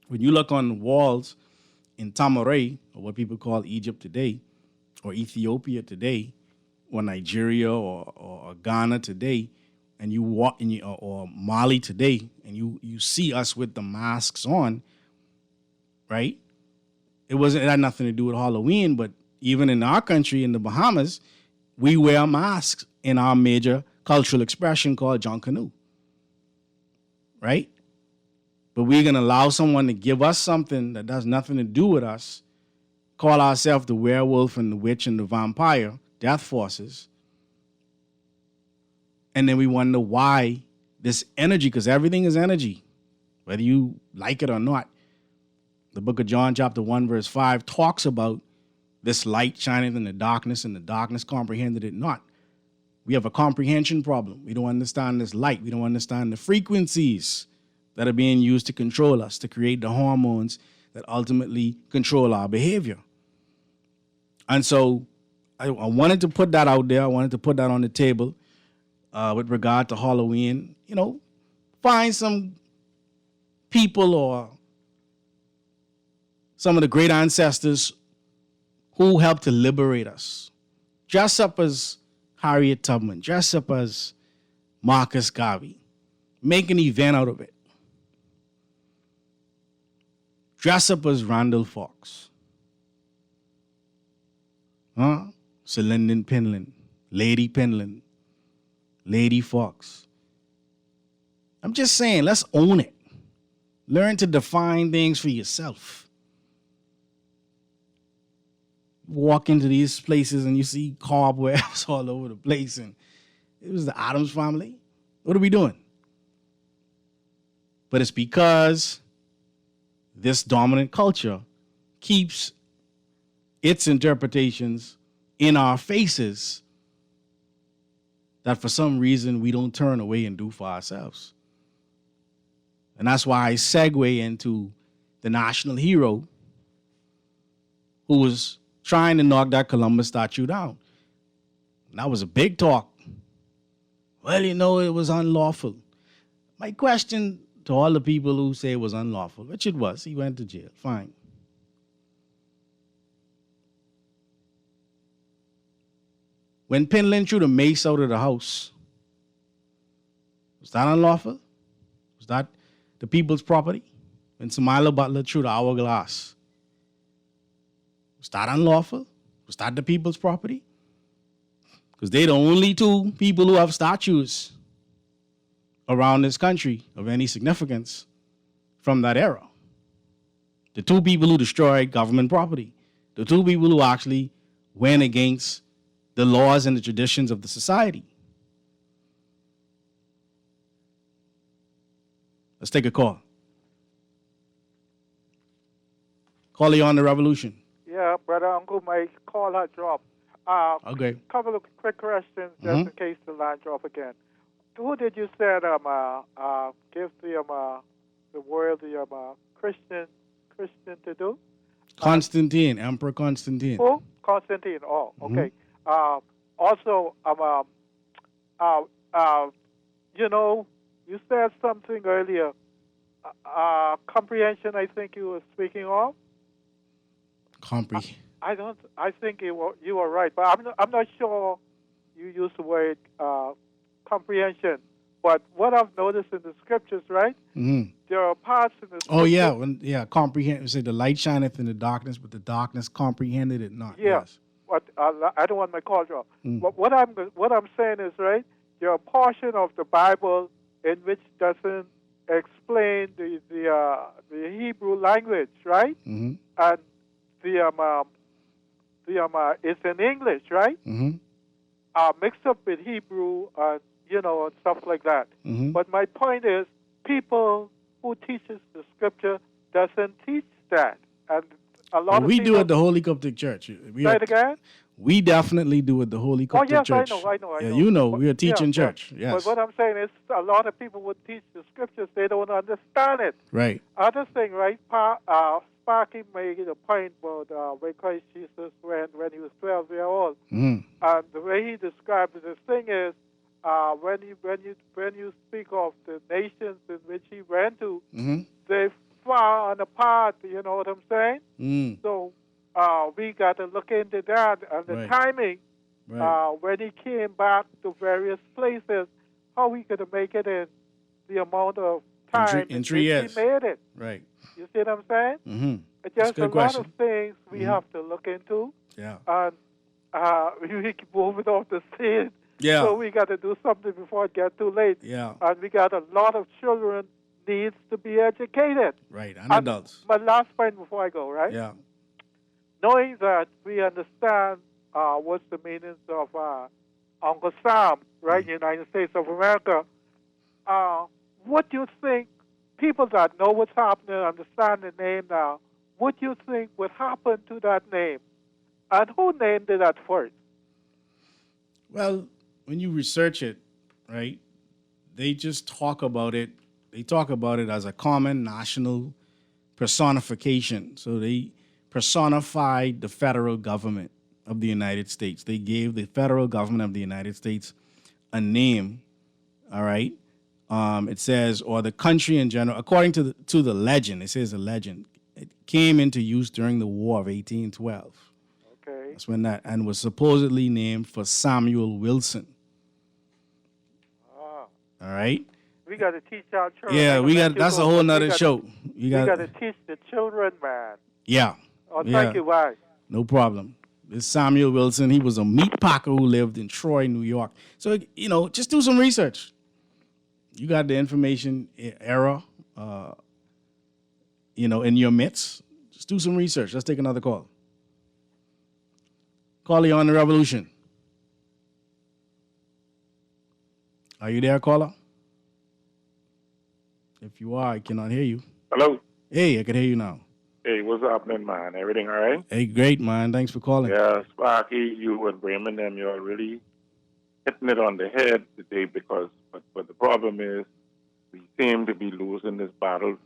C: When you look on the walls in Tamaray, or what people call Egypt today, or Ethiopia today, or Nigeria, or Ghana today, and you walk in, or Mali today, and you see us with the masks on, right? It had nothing to do with Halloween, but even in our country, in the Bahamas, we wear masks in our major cultural expression called John Canoe, right? But we're going to allow someone to give us something that has nothing to do with us, call ourselves the werewolf and the witch and the vampire, death forces. And then we wonder why this energy, because everything is energy, whether you like it or not. The book of John, chapter 1, verse 5, talks about this light shining in the darkness, and the darkness comprehended it not. We have a comprehension problem. We don't understand this light. We don't understand the frequencies that are being used to control us, to create the hormones that ultimately control our behavior. And so I wanted to put that out there. I wanted to put that on the table with regard to Halloween. You know, find some people or some of the great ancestors who helped to liberate us. Dress up as Harriet Tubman. Dress up as Marcus Garvey. Make an event out of it. Dress up as Randall Fox. Sir Lyndon Penland. Lady Penland. Lady Fox. I'm just saying, let's own it. Learn to define things for yourself. Walk into these places and you see cobwebs all over the place, and it was the Addams Family. What are we doing? But it's because this dominant culture keeps its interpretations in our faces that for some reason we don't turn away and do for ourselves. And that's why I segue into the national hero who was trying to knock that Columbus statue down. And that was a big talk. Well, you know, it was unlawful. My question to all the people who say it was unlawful, which it was, he went to jail, fine. When Penland threw the mace out of the house, was that unlawful? Was that the people's property? When Samila Butler threw the hourglass, was that unlawful? Was that the people's property? Because they're the only two people who have statues around this country of any significance from that era. The two people who destroyed government property. The two people who actually went against the laws and the traditions of the society. Let's take a call. Caller, on the revolution.
D: Yeah, Brother Uncle, my call had dropped.
C: Okay.
D: Couple of quick questions just in case the line drop again. Who did you say give the world the Christian to do?
C: Constantine, Emperor Constantine.
D: Who? Constantine. Oh, okay. Also, you know, you said something earlier. Comprehension, I think you were speaking of. I think you were right, but I'm not sure you used the word comprehension. But what I've noticed in the scriptures, right?
C: Mm-hmm.
D: There are parts in the scriptures.
C: Comprehend. Say the light shineth in the darkness, but the darkness comprehended it not.
D: Yeah.
C: Yes.
D: But I don't want my call drop. What I'm saying is, right, there are portion of the Bible in which doesn't explain the Hebrew language, right?
C: Mm-hmm.
D: And it's in English, right?
C: Mm-hmm.
D: Mixed up with Hebrew and and stuff like that.
C: Mm-hmm.
D: But my point is, people who teaches the scripture doesn't teach that, and a lot of
C: we
D: people
C: do at the Holy Coptic Church.
D: Say it again.
C: We definitely do at the Holy Coptic Church.
D: I know.
C: Yeah, you know, we're a teaching church.
D: Yeah.
C: Yes.
D: But what I'm saying is, a lot of people would teach the scriptures, they don't understand it.
C: Right.
D: Other thing, right? Sparky made a point about when Christ Jesus when he was 12 years old, and the way he described it, the thing is, when you speak of the nations in which he went to, they far and apart. You know what I'm saying? So we got to look into that and the timing. When he came back to various places, how we could make it in the amount of time
C: in 3 years.
D: He made it.
C: Right.
D: You see what I'm saying?
C: Mm-hmm.
D: It's just a
C: question.
D: lot of things we have to look into.
C: Yeah.
D: And we keep moving off the scene.
C: Yeah.
D: So we got to do something before it gets too late.
C: Yeah.
D: And we got a lot of children needs to be educated.
C: Right. And adults.
D: My last point before I go, right?
C: Yeah.
D: Knowing that we understand what's the meanings of Uncle Sam, right, in the United States of America. What do you think, people that know what's happening, understand the name now, what do you think would happen to that name? And who named it at first?
C: Well, when you research it, right, they just talk about it. They talk about it as a common national personification. So they personified the federal government of the United States. They gave the federal government of the United States a name, all right? It says, or the country in general, according to the legend, it says a legend, it came into use during the War of 1812.
D: Okay.
C: That's when that, and was supposedly named for Samuel Wilson.
D: Ah.
C: All right?
D: We got to teach our children.
C: Yeah, that's a whole nother show.
D: We got to teach the children, man.
C: Yeah.
D: Oh, thank you, why?
C: No problem. This Samuel Wilson, he was a meat packer who lived in Troy, New York. So, just do some research. You got the information era, in your midst. Just do some research. Let's take another call. Caller, you're on the Revolution. Are you there, caller? If you are, I cannot hear you.
L: Hello?
C: Hey, I can hear you now.
L: Hey, what's happening, man? Everything all right?
C: Hey, great, man. Thanks for calling.
L: Yeah, Sparky, you and Bremen, you're really hitting it on the head today but the problem is we seem to be losing this battle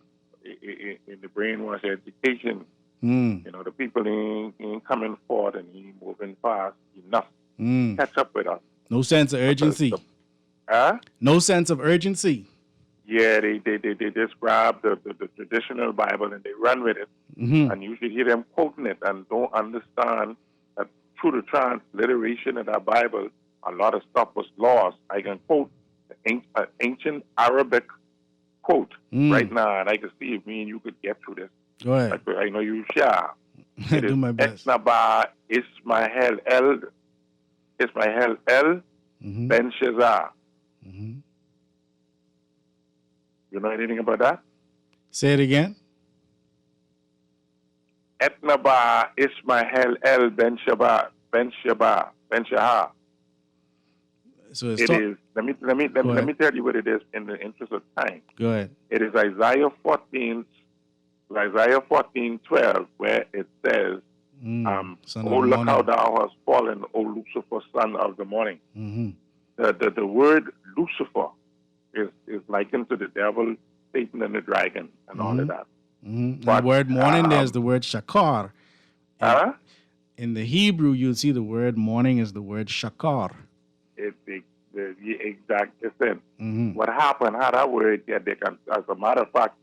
L: in the brainwash education. The people ain't coming forward and ain't moving fast enough to catch up with us.
C: No sense of urgency. No sense of urgency.
L: Yeah, they just grab the traditional Bible and they run with it. And you should hear them quoting it and don't understand that through the transliteration of that Bible, a lot of stuff was lost. I can quote an ancient Arabic quote right now, and I can see if me and you could get through this.
C: Go ahead.
L: I know you shall.
C: Do my best.
L: Etnaba Ismael El Ben Shazar. You know anything about that?
C: Say it again.
L: Etnaba Ismael El Ben Shahar.
C: So
L: it is. Let me tell you what it is in the interest of time.
C: Go ahead.
L: It is Isaiah 14:12, where it says, "Oh, look how thou hast fallen, O Lucifer, son of the morning." The word Lucifer is likened to the devil, Satan, and the dragon, and all of that.
C: But the word morning, there's the word shakar. In the Hebrew, you'll see the word morning is the word shakar.
L: It's the exact thing. What happened, how that word, as a matter of fact,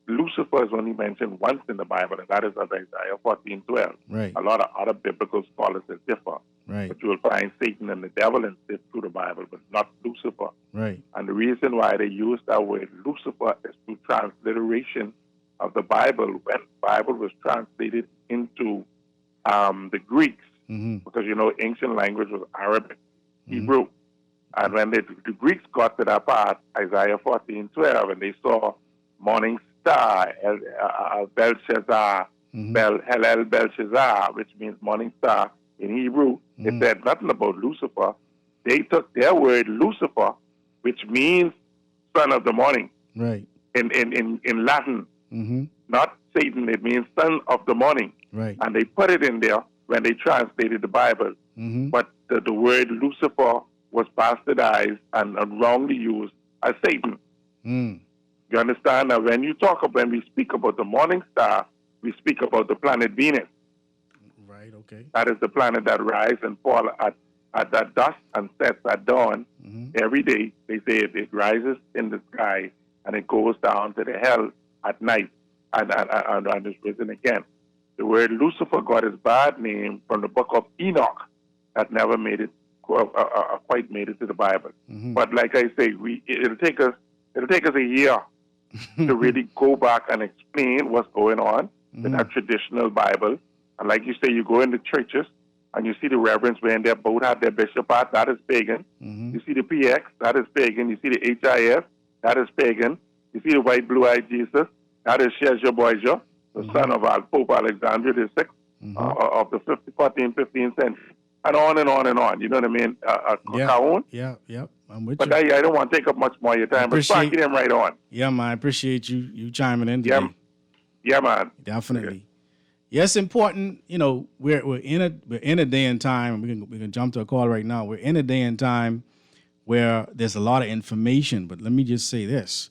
L: Lucifer is only mentioned once in the Bible, and that is of Isaiah 14:12.
C: Right.
L: A lot of other biblical scholars that differ.
C: Right.
L: But you will find Satan and the devil and sit through the Bible, but not Lucifer.
C: Right.
L: And the reason why they use that word Lucifer is through transliteration of the Bible. When the Bible was translated into the Greeks, because ancient language was Arabic, Hebrew. And when the Greeks got to that part, Isaiah 14:12, and they saw morning star, Belshazzar, Helel Belshazzar, which means morning star in Hebrew, it said nothing about Lucifer. They took their word Lucifer, which means son of the morning.
C: Right.
L: In Latin, not Satan, it means son of the morning.
C: Right.
L: And they put it in there when they translated the Bible. But the word Lucifer was bastardized and wrongly used as Satan. You understand? Now, when we speak about the morning star, we speak about the planet Venus.
C: Right, okay.
L: That is the planet that rises and falls at that dusk and sets at dawn. Every day, they say it rises in the sky and it goes down to the hell at night and is risen again. The word Lucifer got his bad name from the book of Enoch that never made it quite made it to the Bible. But like I say, it'll take us a year to really go back and explain what's going on in that traditional Bible. And like you say, you go into churches and you see the reverends wearing their boat hat, their bishop hat, that is pagan. You see the PX, that is pagan. You see the HIF, that is pagan. You see the white blue-eyed Jesus, that is Shezha Boyja, the son of Pope Alexander VI of the 14th, 15th century. and on and on and on. You know what I mean?
C: Yeah. I'm with
L: but
C: you.
L: I don't want to take up much more of your time. But Sparky, them right on.
C: Yeah, man. I appreciate you chiming in today.
L: Yeah, man.
C: Definitely. Okay. Yes, important. You know, we're in a day and time. We can jump to a call right now. We're in a day and time where there's a lot of information. But let me just say this: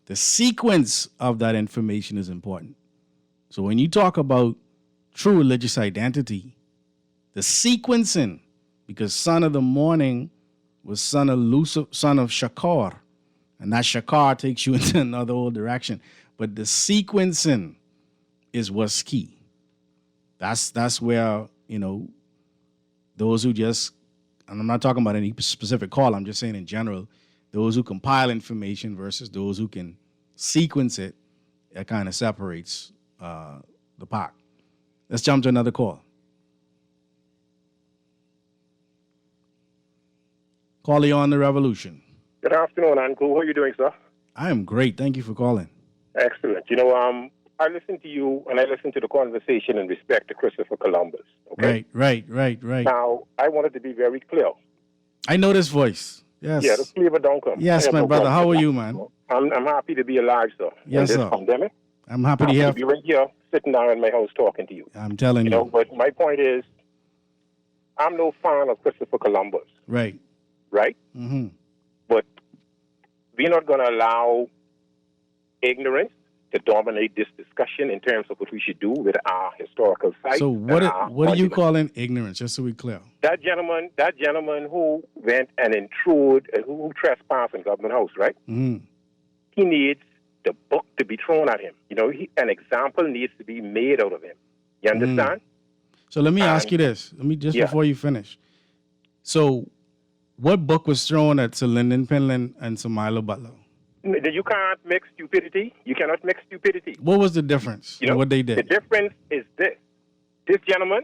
C: the sequence of that information is important. So when you talk about true religious identity, the sequencing, because son of the morning was son of Shakar, and that Shakar takes you into another old direction. But the sequencing is what's key. That's where, you know, those who just, and I'm not talking about any specific call, I'm just saying in general, those who compile information versus those who can sequence it, that kind of separates the pack. Let's jump to another call. Callie on the Revolution.
M: Good afternoon, Uncle. How are you doing, sir?
C: I am great. Thank you for calling.
M: Excellent. You know, I listened to you and I listened to the conversation in respect to Christopher Columbus. Okay?
C: Right.
M: Now, I wanted to be very clear.
C: I know this voice. Yes.
M: Yeah, the flavor don't come.
C: Yes, my brother. How are you, man?
M: I'm happy to be alive, sir.
C: Yes,
M: in this
C: sir.
M: pandemic.
C: I'm happy to hear.
M: Be right here, sitting down in my house talking to you.
C: I'm telling you.
M: You know, but my point is, I'm no fan of Christopher Columbus.
C: Right.
M: Mm-hmm. But we're not going to allow ignorance to dominate this discussion in terms of what we should do with our historical sites.
C: So what are you calling ignorance, just so we're clear?
M: That gentleman who went and intruded, who trespassed in Government House, right?
C: Mm-hmm.
M: He needs the book to be thrown at him. You know, an example needs to be made out of him. You understand?
C: So let me ask you this. Before you finish. So what book was thrown at Sir Lyndon Pinland and Sir Milo Butler?
M: You can't mix stupidity. You cannot mix stupidity.
C: What was the difference in what they did?
M: The difference is this. This gentleman,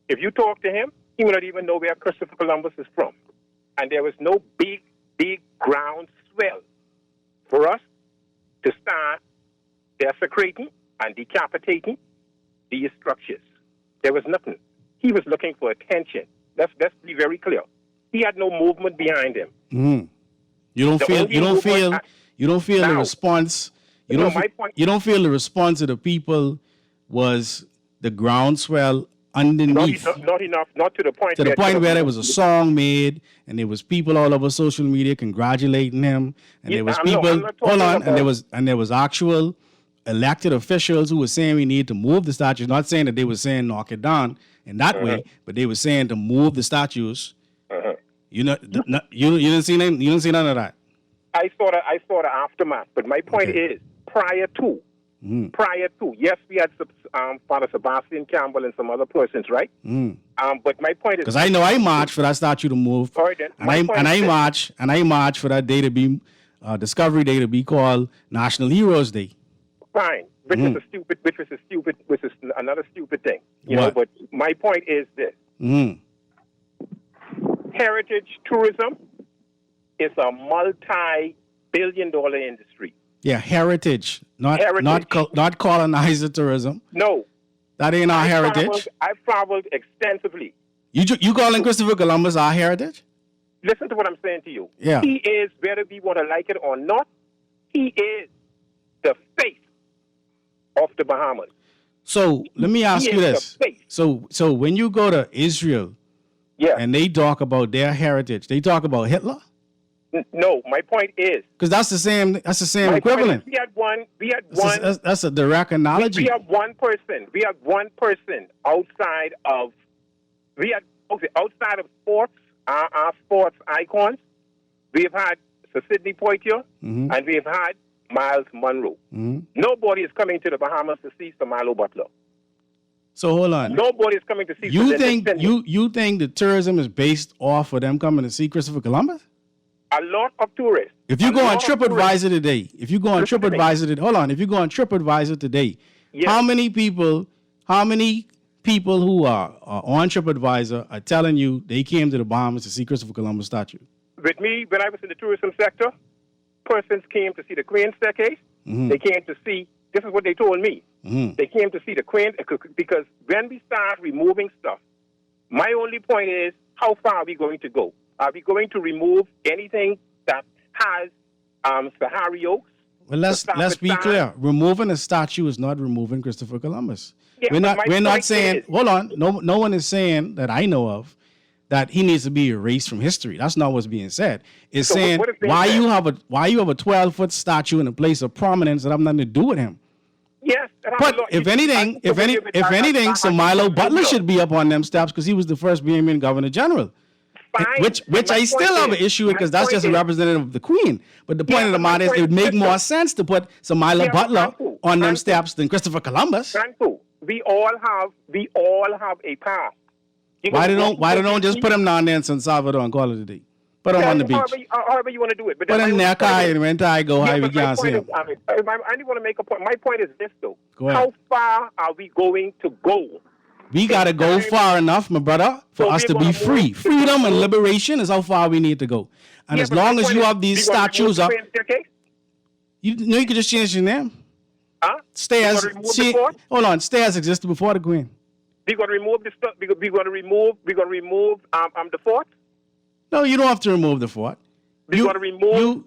M: if you talk to him, he will not even know where Christopher Columbus is from. And there was no big ground swell for us to start desecrating and decapitating these structures. There was nothing. He was looking for attention. Let's be very clear. He had no movement behind him.
C: Mm-hmm. You don't feel the response. You don't feel the response of the people was the groundswell underneath.
M: Not enough. Not to the point.
C: To the point where there was a song made, and there was people all over social media congratulating him, and there was people. Hold on, and there was actual elected officials who were saying we need to move the statues. Not saying that they were saying knock it down in that way, but they were saying to move the statues. You didn't see none. You didn't see none of that.
M: I saw the aftermath. But my point is, prior to, yes, we had Father Sebastian Campbell and some other persons, right? But my point is,
C: because I know I marched for that statue to move, I marched for that day to be Discovery Day to be called National Heroes Day.
M: Fine, which is another stupid thing, you know. But my point is this. Heritage tourism is a multi-billion-dollar industry.
C: Yeah, heritage, not colonizer tourism.
M: No,
C: that ain't our heritage.
M: I've traveled extensively.
C: You calling Christopher Columbus our heritage?
M: Listen to what I'm saying to you.
C: Yeah,
M: he is, whether we want to like it or not, he is the face of the Bahamas.
C: So let me ask you this. So when you go to Israel, and they talk about their heritage, they talk about Hitler?
M: No, my point is,
C: because that's the same equivalent.
M: We had one.
C: That's a direct analogy.
M: We have one person outside of sports, our sports icons. We've had Sir Sidney Poitier, and we've had Miles Monroe. Nobody is coming to the Bahamas to see Sir Milo Butler.
C: So hold on.
M: Nobody is coming to see.
C: You think the tourism is based off of them coming to see Christopher Columbus?
M: A lot of tourists.
C: If you go on TripAdvisor today, if you go on TripAdvisor today, how many people who are on TripAdvisor are telling you they came to the Bahamas to see Christopher Columbus statue?
M: With me, when I was in the tourism sector, persons came to see the Crane Staircase. They came to see. This is what they told me. They came to see the Crane, because when we start removing stuff My only point is, how far are we going to go? Are we going to remove anything that has Sahara oaks?
C: Well, let's be clear. Removing a statue is not removing Christopher Columbus.
M: Yeah,
C: we're not saying. Hold on. No one is saying that I know of that he needs to be erased from history. That's not what's being said. It's saying why you have a 12-foot statue in a place of prominence that have nothing to do with him.
M: Yes.
C: But if anything, Samilo Butler should be up on them steps because he was the first Bahamian Governor General.
M: Fine.
C: Which I still have an issue with because that's just a representative of the Queen. But the point of the matter is it would make more sense to put Samilo Butler on them steps than Christopher Columbus.
M: We all have a past.
C: Why don't just put him down there in San Salvador and call it a day? Put him on the beach.
M: However you want to do it. But
C: put him there, and when I go high, we can't see him.
M: I only want to make a point. My point is this, though.
C: Go ahead.
M: How far are we going to go?
C: We got to go far enough, my brother, for us to be free. Freedom and liberation is how far we need to go. And as long as you have these statues up, you could just change your name.
M: Huh?
C: Stairs. Hold on. Stairs existed before the Queen.
M: We're going to remove the stuff. We're going to remove the fort.
C: No, you don't have to remove the fort.
M: We're going to remove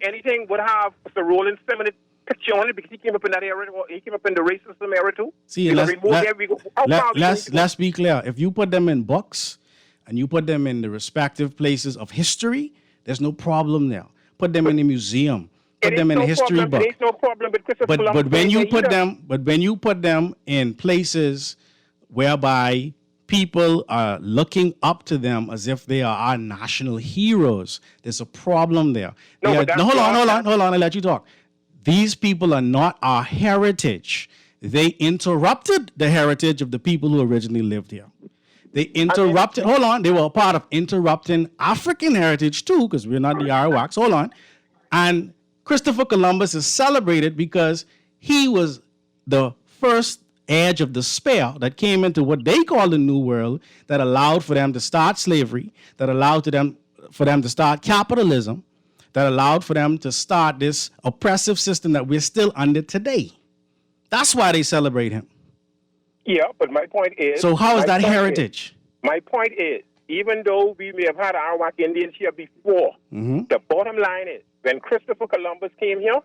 M: anything would have Sir Roland Simmons picture on it because he came up in that era. He came up in the racism era too.
C: See, let's be clear. If you put them in books and you put them in the respective places of history, there's no problem there. Put them in the museum. Put them in a history book.
M: There's no problem with Christopher Columbus.
C: But when you put them in places whereby people are looking up to them as if they are our national heroes, there's a problem there. Hold on. I'll let you talk. These people are not our heritage. They interrupted the heritage of the people who originally lived here. They interrupted, they were a part of interrupting African heritage too, because we're not the Arawaks. Hold on. And Christopher Columbus is celebrated because he was the first edge of the spear that came into what they call the New World, that allowed for them to start slavery, that allowed for them to start capitalism, that allowed for them to start this oppressive system that we're still under today. That's why they celebrate him.
M: Yeah, but my point is...
C: So how is that heritage?
M: My point is, even though we may have had Arawak Indians here before, the bottom line is, when Christopher Columbus came here,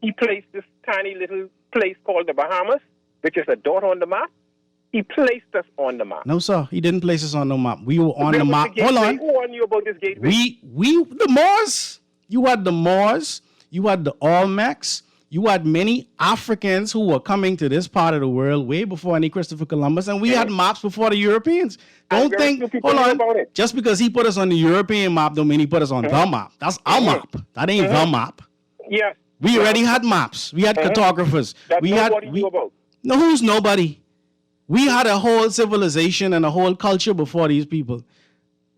M: he placed this tiny little place called the Bahamas, which is a dot on the map. He placed us on the map.
C: No, sir. He didn't place us on the map. We were on the map. Hold on.
M: Who warned you about this gateway?
C: The Moors. You had the Moors. You had the Olmecs. You had many Africans who were coming to this part of the world way before any Christopher Columbus, and we had maps before the Europeans. Hold on. Just because he put us on the European map don't mean he put us on the map. That's our map. That ain't the map.
M: Yes.
C: We already had maps. We had cartographers.
M: Knew about.
C: No, who's nobody? We had a whole civilization and a whole culture before these people.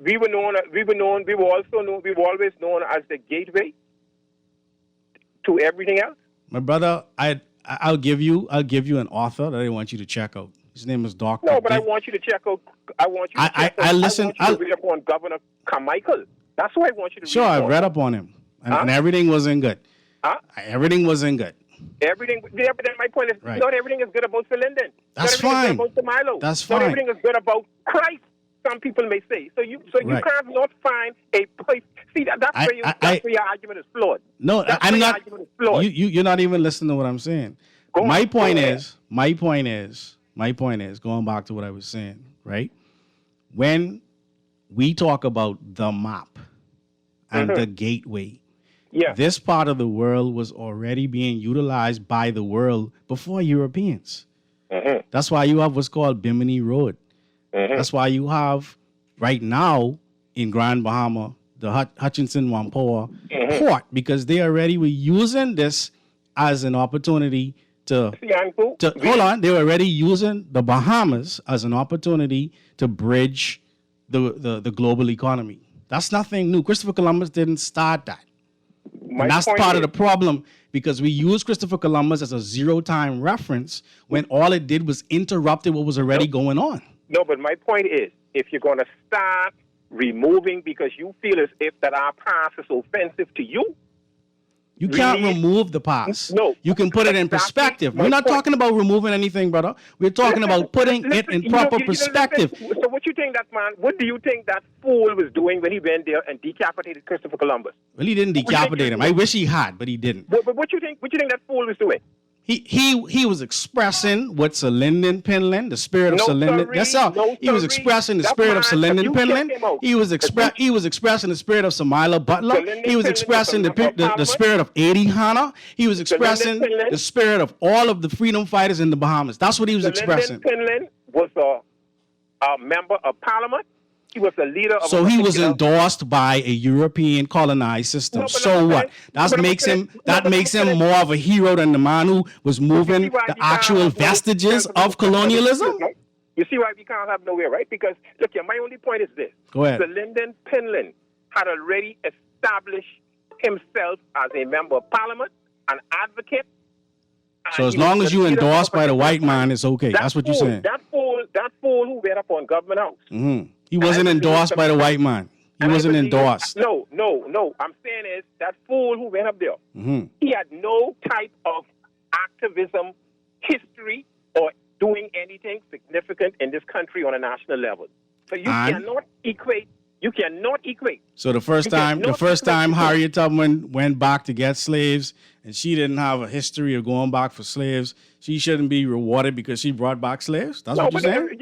M: We were always known as the gateway to everything else.
C: My brother, I'll give you an author that I want you to check out. His name is Dr.
M: No, but I want you to check out. I want you to read up on Governor Carmichael. That's who I want you to read.
C: Sure, I read up on him, and everything wasn't good. Everything wasn't good.
M: Everything. Yeah, but then my point is, not everything is good about Sir Lyndon.
C: That's fine.
M: Not everything is good about Milo.
C: That's fine.
M: Not everything is good about Christ. Some people may say. So you can't not find a place. See, that's where your argument is flawed.
C: No, I'm not. You're not even listening to what I'm saying. My point is, going back to what I was saying, right? When we talk about the map and the gateway, this part of the world was already being utilized by the world before Europeans. That's why you have what's called Bimini Road. That's why you have right now in Grand Bahama the Hutchinson Whampoa port, because they already were using this as an opportunity to hold on. They were already using the Bahamas as an opportunity to bridge the global economy. That's nothing new. Christopher Columbus didn't start that. And that's part of the problem, because we use Christopher Columbus as a zero-time reference when all it did was interrupted what was already going on.
M: No, but my point is, if you're going to start removing because you feel as if that our past is offensive to you,
C: You can't remove the past.
M: No.
C: You can put it in perspective. We're not talking about removing anything, brother. We're talking about putting it in proper perspective.
M: So what you think that man, what do you think that fool was doing when he went there and decapitated Christopher Columbus?
C: Well, he didn't decapitate him. I wish he had, but he didn't.
M: But what you think that fool was doing?
C: He was expressing what Sir Lyndon Pinland, the spirit of Sir Lyndon. That's all. He was expressing the spirit of Sir Lyndon Pinland. He was expressing the spirit of Samila Butler. He was expressing the spirit of Eddie Hanna. He was expressing the spirit of all of the freedom fighters in the Bahamas. That's what he was expressing.
M: Lyndon Pinland was a member of Parliament. He was a leader of.
C: So he was endorsed by a European colonized system. So what? That makes him more of a hero than the man who was moving the actual vestiges of colonialism.
M: You see why we can't have nowhere, right? Because look here, my only point is this:
C: Go ahead.
M: Sir Lyndon Pinland had already established himself as a member of Parliament, an advocate.
C: So as long as you endorsed by the white man, it's okay. That's what you're saying.
M: That fool who went up on Government House.
C: Mm-hmm. He wasn't endorsed by the white man. He wasn't endorsed.
M: No. I'm saying is that fool who went up there, he had no type of activism, history, or doing anything significant in this country on a national level. So you cannot equate.
C: So the first time Harriet Tubman went back to get slaves, and she didn't have a history of going back for slaves, she shouldn't be rewarded because she brought back slaves? That's what you're saying?
M: If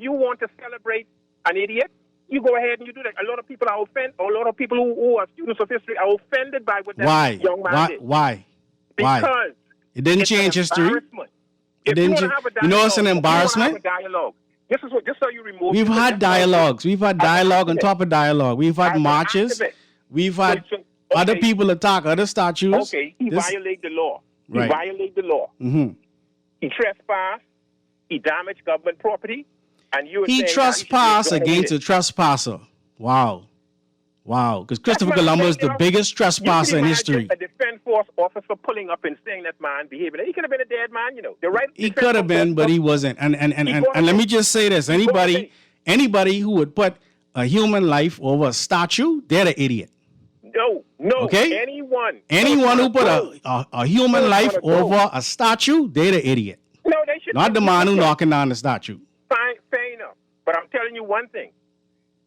M: you want to celebrate an idiot, you go ahead and you do that. A lot of people are offended. A lot of people who are students of history are offended by what that young man did.
C: Why?
M: Because
C: it didn't change history. It didn't. You know, it's an embarrassment.
M: Just so you remove.
C: We've had dialogues. We've had dialogue on top of dialogue. We've had marches. We've had other people attack other statues.
M: Okay, he violated the law.
C: Right.
M: He violated the law.
C: Mm-hmm.
M: He trespassed. He damaged government property. And
C: he trespassed against a trespasser. Wow. Because Christopher Columbus is the biggest trespasser in history.
M: A defense force officer pulling up and saying that man behaving. He could have been a dead man, you know.
C: He could have been, but he wasn't. And let me just say this: anybody who would put a human life over a statue, they're the idiot.
M: No.
C: Okay. Anyone who put a human life over a statue, they're the idiot.
M: No, they should.
C: Not the man who knocking down the statue.
M: Fair enough. But I'm telling you one thing.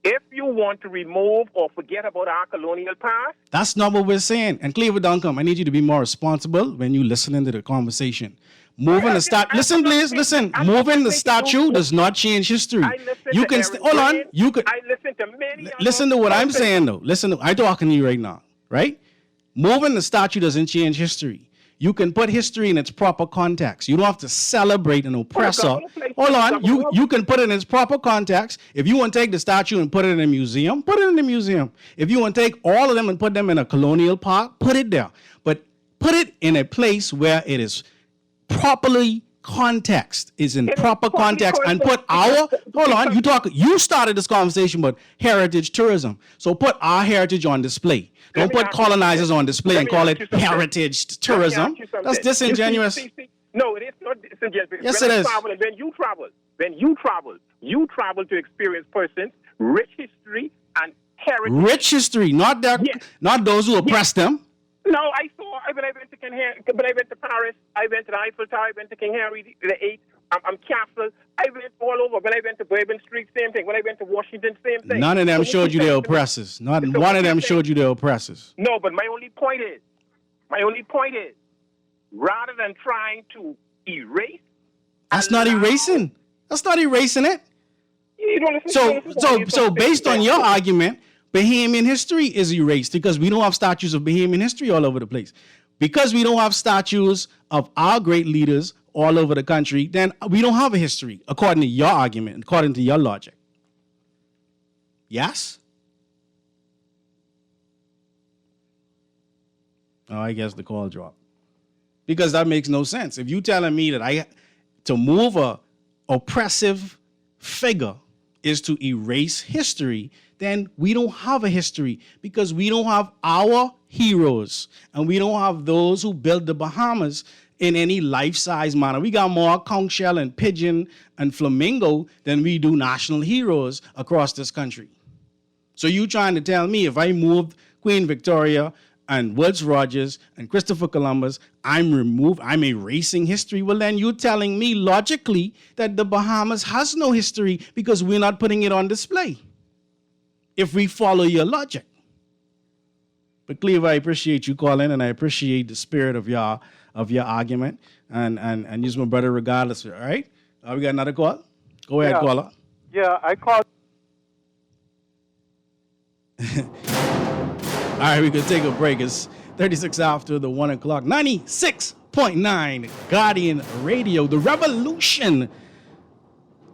M: If you want to remove or forget about our colonial past...
C: That's not what we're saying. And Cleaver Duncombe, I need you to be more responsible when you listen to the conversation. Moving the statue... Listen, please, listen. Moving the statue does not change history. You can... Hold on. You could...
M: I listen to many...
C: Listen to what I'm saying, though. I'm talking to you right now, right? Moving the statue doesn't change history. You can put history in its proper context. You don't have to celebrate an oppressor. Hold on. You can put it in its proper context. If you want to take the statue and put it in a museum, put it in a museum. If you want to take all of them and put them in a colonial park, put it there. But put it in a place where it is properly context, is in proper context, and put our... Hold on. You started this conversation about heritage tourism. So put our heritage on display. Don't put colonizers on display and call it heritage tourism. That's disingenuous.
M: No, it is not disingenuous.
C: Yes, it is.
M: When you travel to experience persons, rich history and heritage.
C: Rich history, not those who oppress them.
M: No, I saw when I went to Paris, I went to the Eiffel Tower, I went to King Henry VIII, Castle. I went all over. When I went to Bourbon Street, same thing. When I went to Washington, same thing.
C: None of them showed you their oppressors. Not one of them showed you their oppressors.
M: No, but my only point is, rather than trying to erase.
C: That's not erasing. That's not erasing it.
M: You don't listen
C: so based on your argument, Bahamian history is erased because we don't have statues of Bahamian history all over the place. Because we don't have statues of our great leaders all over the country, then we don't have a history, according to your argument, according to your logic. Yes? Oh, I guess the call dropped. Because that makes no sense. If you're telling me that to move a oppressive figure is to erase history, then we don't have a history because we don't have our heroes and we don't have those who built the Bahamas in any life-size manner. We got more conch shell and pigeon and flamingo than we do national heroes across this country. So you trying to tell me if I moved Queen Victoria and Woods Rogers and Christopher Columbus, I'm erasing history. Well, then you're telling me logically that the Bahamas has no history because we're not putting it on display. If we follow your logic. But Cleve, I appreciate you calling, and I appreciate the spirit of your argument, and use my brother regardless. All right, we got another call. Go ahead, caller.
D: Yeah, I called.
C: All right, we could take a break. It's 36 after the 1 o'clock. 96.9 Guardian Radio, the revolution.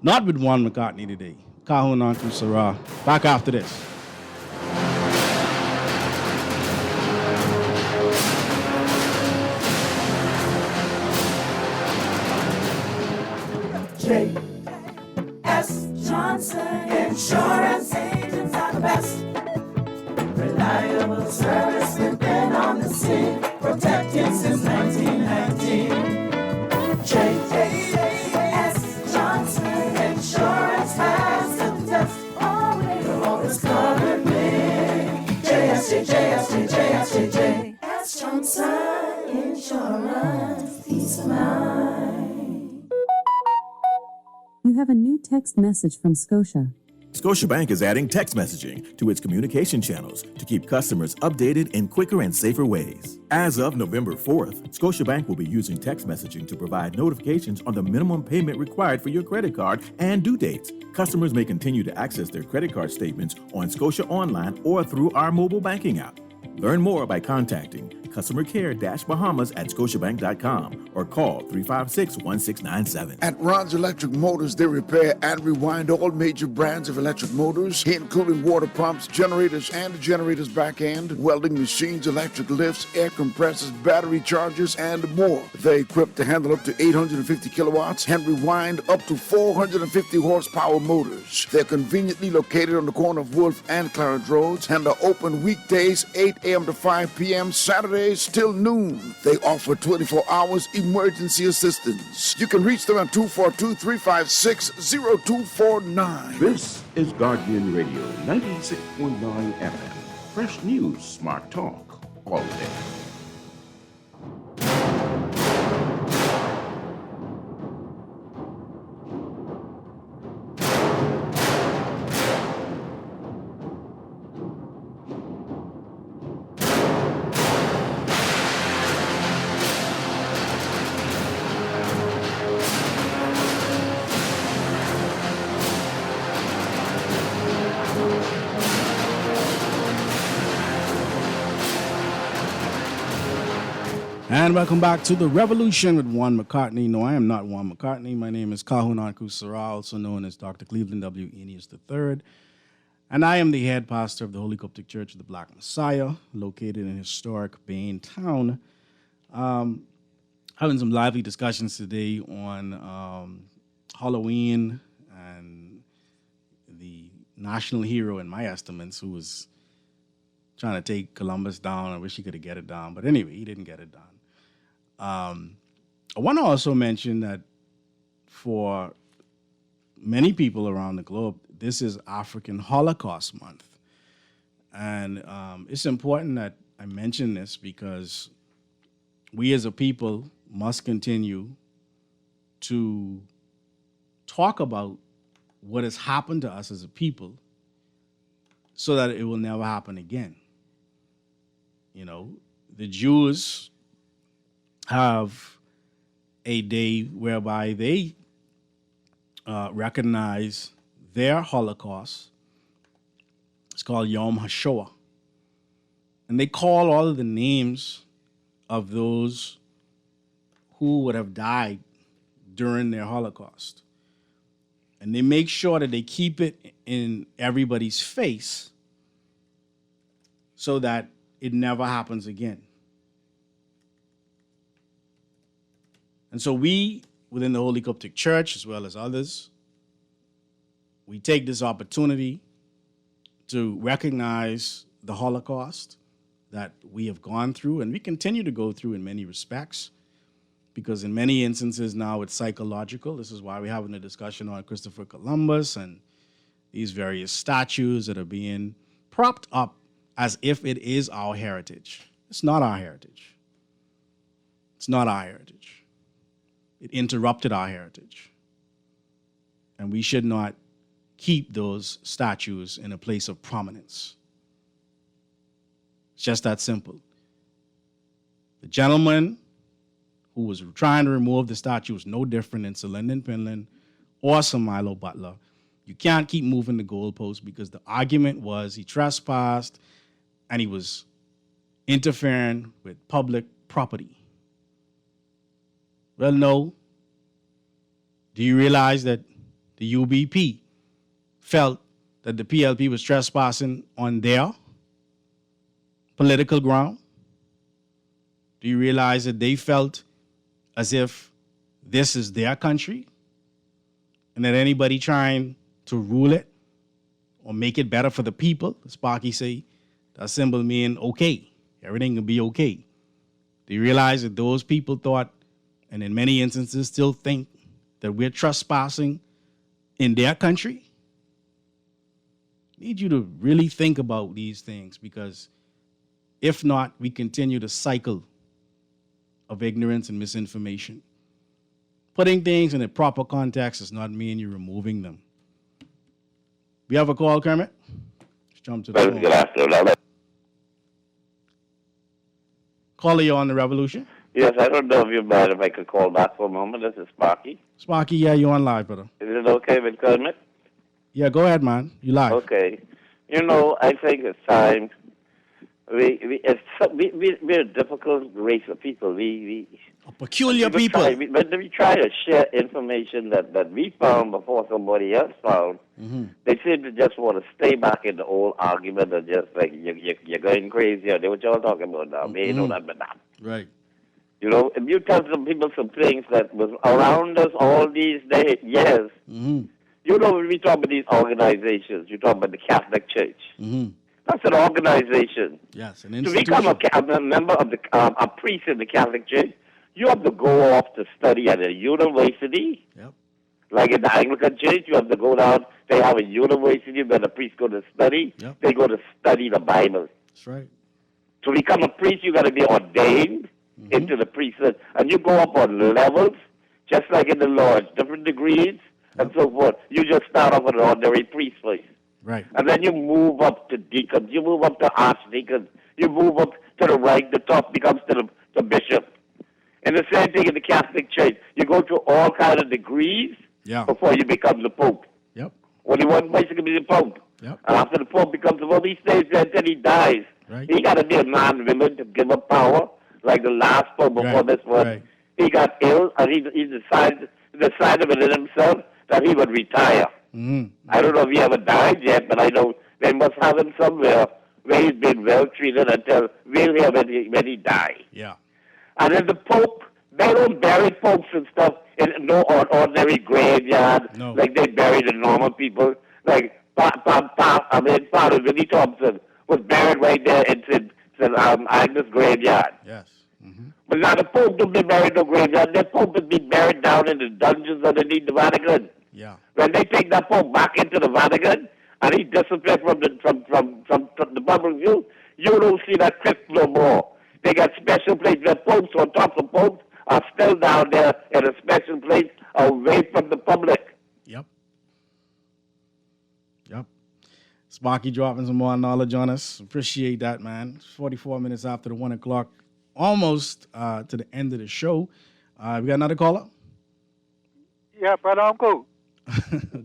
C: Not with Juan McCartney today. Calhoun Uncle Sarah. Back after this.
N: J.S. Johnson Insurance Agents are the best. Reliable service, we've been on the scene, protected since 1919. J.S. Johnson Insurance has the test. You'll always cover me. J.S. Johnson Insurance, peace of mind.
O: You have a new text message from Scotia.
P: Scotiabank is adding text messaging to its communication channels to keep customers updated in quicker and safer ways. As of November 4th, Scotiabank will be using text messaging to provide notifications on the minimum payment required for your credit card and due dates. Customers may continue to access their credit card statements on Scotia Online or through our mobile banking app. Learn more by contacting customer care-bahamas at scotiabank.com or call 356-1697.
Q: At Ron's Electric Motors, they repair and rewind all major brands of electric motors, including water pumps, generators and the generator's back end, welding machines, electric lifts, air compressors, battery chargers, and more. They're equipped to handle up to 850 kilowatts and rewind up to 450 horsepower motors. They're conveniently located on the corner of Wolf and Clarence Roads and are open weekdays 8 a.m. to 5 p.m., Saturdays till noon. They offer 24 hours emergency assistance. You can reach them at 242-356-0249.
R: This is Guardian Radio 96.9 FM. Fresh news, smart talk, all day.
C: And welcome back to The Revolution with Juan McCartney. No, I am not Juan McCartney. My name is Calhoun Kusara, also known as Dr. Cleveland W. Eneas III. And I am the head pastor of the Holy Coptic Church of the Black Messiah, located in historic Bain Town. Having some lively discussions today on Halloween and the national hero, in my estimates, who was trying to take Columbus down. I wish he could have get it down. But anyway, he didn't get it done. I want to also mention that for many people around the globe, this is African Holocaust Month. And it's important that I mention this because we as a people must continue to talk about what has happened to us as a people so that it will never happen again. You know, the Jews have a day whereby they recognize their Holocaust. It's called Yom Hashoah. And they call all of the names of those who would have died during their Holocaust. And they make sure that they keep it in everybody's face so that it never happens again. And so we, within the Holy Coptic Church, as well as others, we take this opportunity to recognize the Holocaust that we have gone through and we continue to go through in many respects, because in many instances now it's psychological. This is why we're having a discussion on Christopher Columbus and these various statues that are being propped up as if it is our heritage. It's not our heritage. It's not our heritage. It interrupted our heritage. And we should not keep those statues in a place of prominence. It's just that simple. The gentleman who was trying to remove the statue was no different than Sir Lyndon Pinland or Sir Milo Butler. You can't keep moving the goalposts because the argument was he trespassed and he was interfering with public property. Well, no. Do you realize that the UBP felt that the PLP was trespassing on their political ground? Do you realize that they felt as if this is their country and that anybody trying to rule it or make it better for the people, as Sparky say, that symbol mean okay. Everything will be okay. Do you realize that those people thought, and in many instances still think, that we're trespassing in their country? I need you to really think about these things, because if not, we continue the cycle of ignorance and misinformation. Putting things in a proper context does not mean you're removing them. We have a call, Kermit? Let's jump to the phone.
F: Good afternoon.
C: Caller, you on the Revolution?
F: Yes, I don't know if you mind if I could call back for a moment. This is Sparky.
C: Sparky, yeah, you on live, brother.
F: Is it okay with Kermit?
C: Yeah, go ahead, man. You live.
F: Okay. You know, I think it's time. We're a difficult race of people.
C: Peculiar people.
F: When we try to share information that we found before somebody else found, they seem to just want to stay back in the old argument and just like, you're going crazy. Or what y'all talking about now? Me, know that, but not.
C: Right.
F: You know, if you tell some people some things that was around us all these years, you know, when we talk about these organizations, you talk about the Catholic Church. That's an organization.
C: Yes, an
F: To
C: institution.
F: become a member of a priest in the Catholic Church, you have to go off to study at a university.
C: Yep.
F: Like in the Anglican Church, you have to go down. They have a university where the priests go to study.
C: Yep.
F: They go to study the Bible.
C: That's right.
F: To become a priest, you got to be ordained into the priesthood, and you go up on levels, just like in the Lord's, different degrees and so forth. You just start off with an ordinary priest first.
C: Right.
F: And then you move up to deacons, you move up to archdeacons, you move up to the right, the top becomes to the bishop. And the same thing in the Catholic Church. You go through all kinds of degrees before you become the Pope.
C: Yep.
F: Only one person can be the Pope.
C: Yep.
F: And after the Pope becomes the Pope, he stays there until he dies.
C: Right.
F: He got to be a man willing to give up power, like the last Pope before this one.
C: Right.
F: He got ill, and he decided within himself that he would retire. I don't know if he ever died yet, but I know they must have him somewhere where he's been well treated until we'll hear when he dies.
C: Yeah.
F: And then the Pope, they don't bury popes and stuff in no ordinary graveyard like they bury the normal people. Like Father Willie Thompson was buried right there in St. Agnes graveyard.
C: Yes.
F: But now the Pope don't be buried in no graveyard. The Pope is be buried down in the dungeons underneath the Vatican.
C: Yeah.
F: When they take that Pope back into the Vatican and he disappeared from the public view, you don't see that crypt no more. They got special places where popes on top of popes are still down there in a special place away from the public.
C: Yep. Sparky dropping some more knowledge on us. Appreciate that, man. It's 44 minutes after the 1 o'clock. Almost to the end of the show. We got another caller?
D: Yeah, brother Uncle.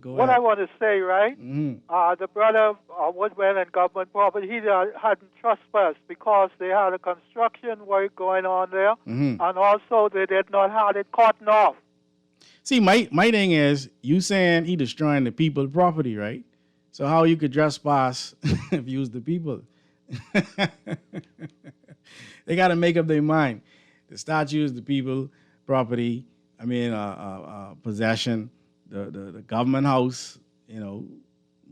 C: Go
D: What
C: ahead.
D: I want to say, right? The brother Woodwell and government property, he hadn't trespassed because they had a construction work going on there, and also they did not have it cutting off.
C: See, my thing is, you saying he destroying the people's property, right? So how you could trespass if you was the people? They got to make up their mind. The statue is the people property. I mean, possession. The government house,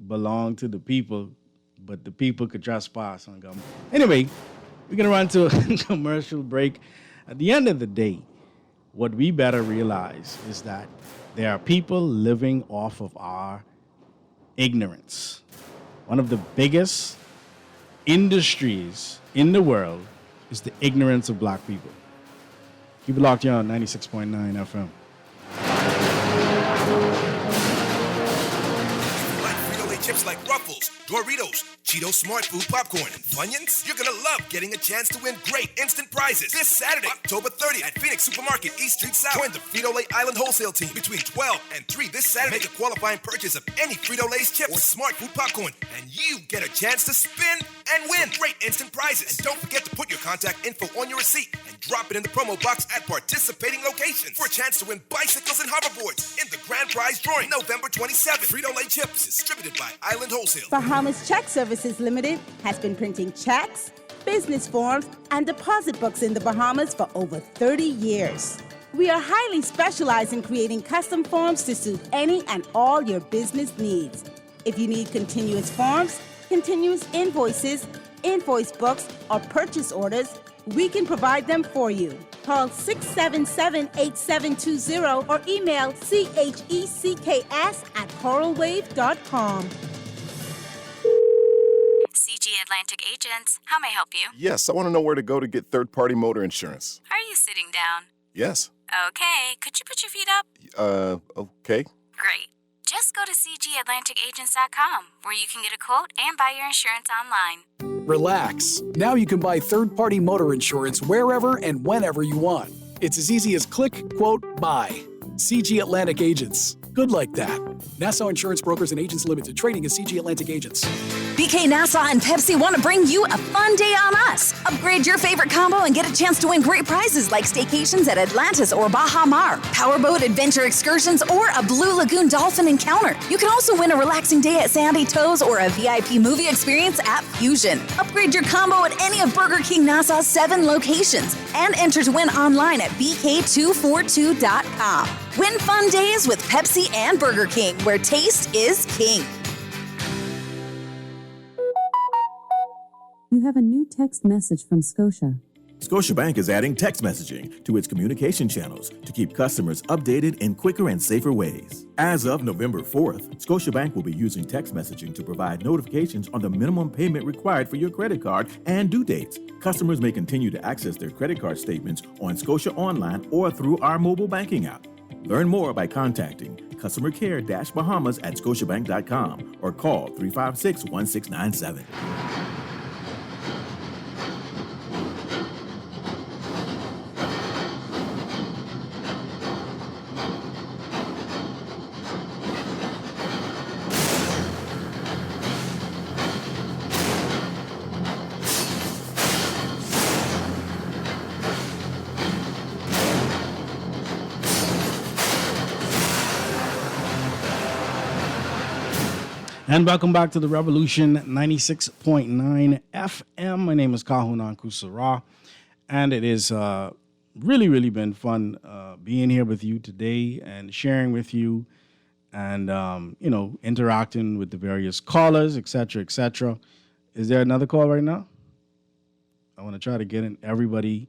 C: belong to the people, but the people could trespass on government. Anyway, we're going to run to a commercial break. At the end of the day, what we better realize is that there are people living off of our ignorance. One of the biggest industries in the world It's the ignorance of black people. Keep it locked here on 96.9 FM.
S: Chips like Ruffles, Doritos, Cheetos Smart Food Popcorn, and Funyuns? You're gonna love getting a chance to win great instant prizes this Saturday, October 30th at Phoenix Supermarket, East Street South. Join the Frito-Lay Island Wholesale Team between 12 and 3 this Saturday. Make a qualifying purchase of any Frito-Lay's chips or Smart Food Popcorn, and you get a chance to spin and win great instant prizes. And don't forget to put your contact info on your receipt and drop it in the promo box at participating locations for a chance to win bicycles and hoverboards in the grand prize drawing November 27th. Frito-Lay Chips, distributed by Island Wholesale.
T: Bahamas Check Services Limited has been printing checks, business forms, and deposit books in the Bahamas for over 30 years. We are highly specialized in creating custom forms to suit any and all your business needs. If you need continuous forms, continuous invoices, invoice books, or purchase orders, we can provide them for you. Call 677-8720 or email checks@coralwave.com.
I: CG Atlantic Agents, how may I help you?
J: Yes, I want to know where to go to get third-party motor insurance.
I: Are you sitting down?
J: Yes.
I: Okay, could you put your feet up?
J: Okay.
I: Great. Just go to cgatlanticagents.com, where you can get a quote and buy your insurance online.
K: Relax. Now you can buy third-party motor insurance wherever and whenever you want. It's as easy as click, quote, buy. CG Atlantic Agents. Good like that. Nassau Insurance Brokers and Agents Limited. Trading as CG Atlantic Agents.
U: BK Nassau and Pepsi want to bring you a fun day on us. Upgrade your favorite combo and get a chance to win great prizes like staycations at Atlantis or Baja Mar, powerboat adventure excursions, or a Blue Lagoon dolphin encounter. You can also win a relaxing day at Sandy Toes or a VIP movie experience at Fusion. Upgrade your combo at any of Burger King Nassau's 7 locations and enter to win online at bk242.com. Win fun days with Pepsi and Burger King, where taste is king.
O: You have a new text message from Scotia.
P: Scotiabank is adding text messaging to its communication channels to keep customers updated in quicker and safer ways. As of November 4th, Scotiabank will be using text messaging to provide notifications on the minimum payment required for your credit card and due dates. Customers may continue to access their credit card statements on Scotia Online or through our mobile banking app. Learn more by contacting customer care-bahamas at scotiabank.com or call 356-1697.
C: And welcome back to the Revolution 96.9 FM. My name is Kahunan Kusara, and it is really been fun being here with you today and sharing with you and, interacting with the various callers, etc., etc. Is there another call right now? I want to try to get in everybody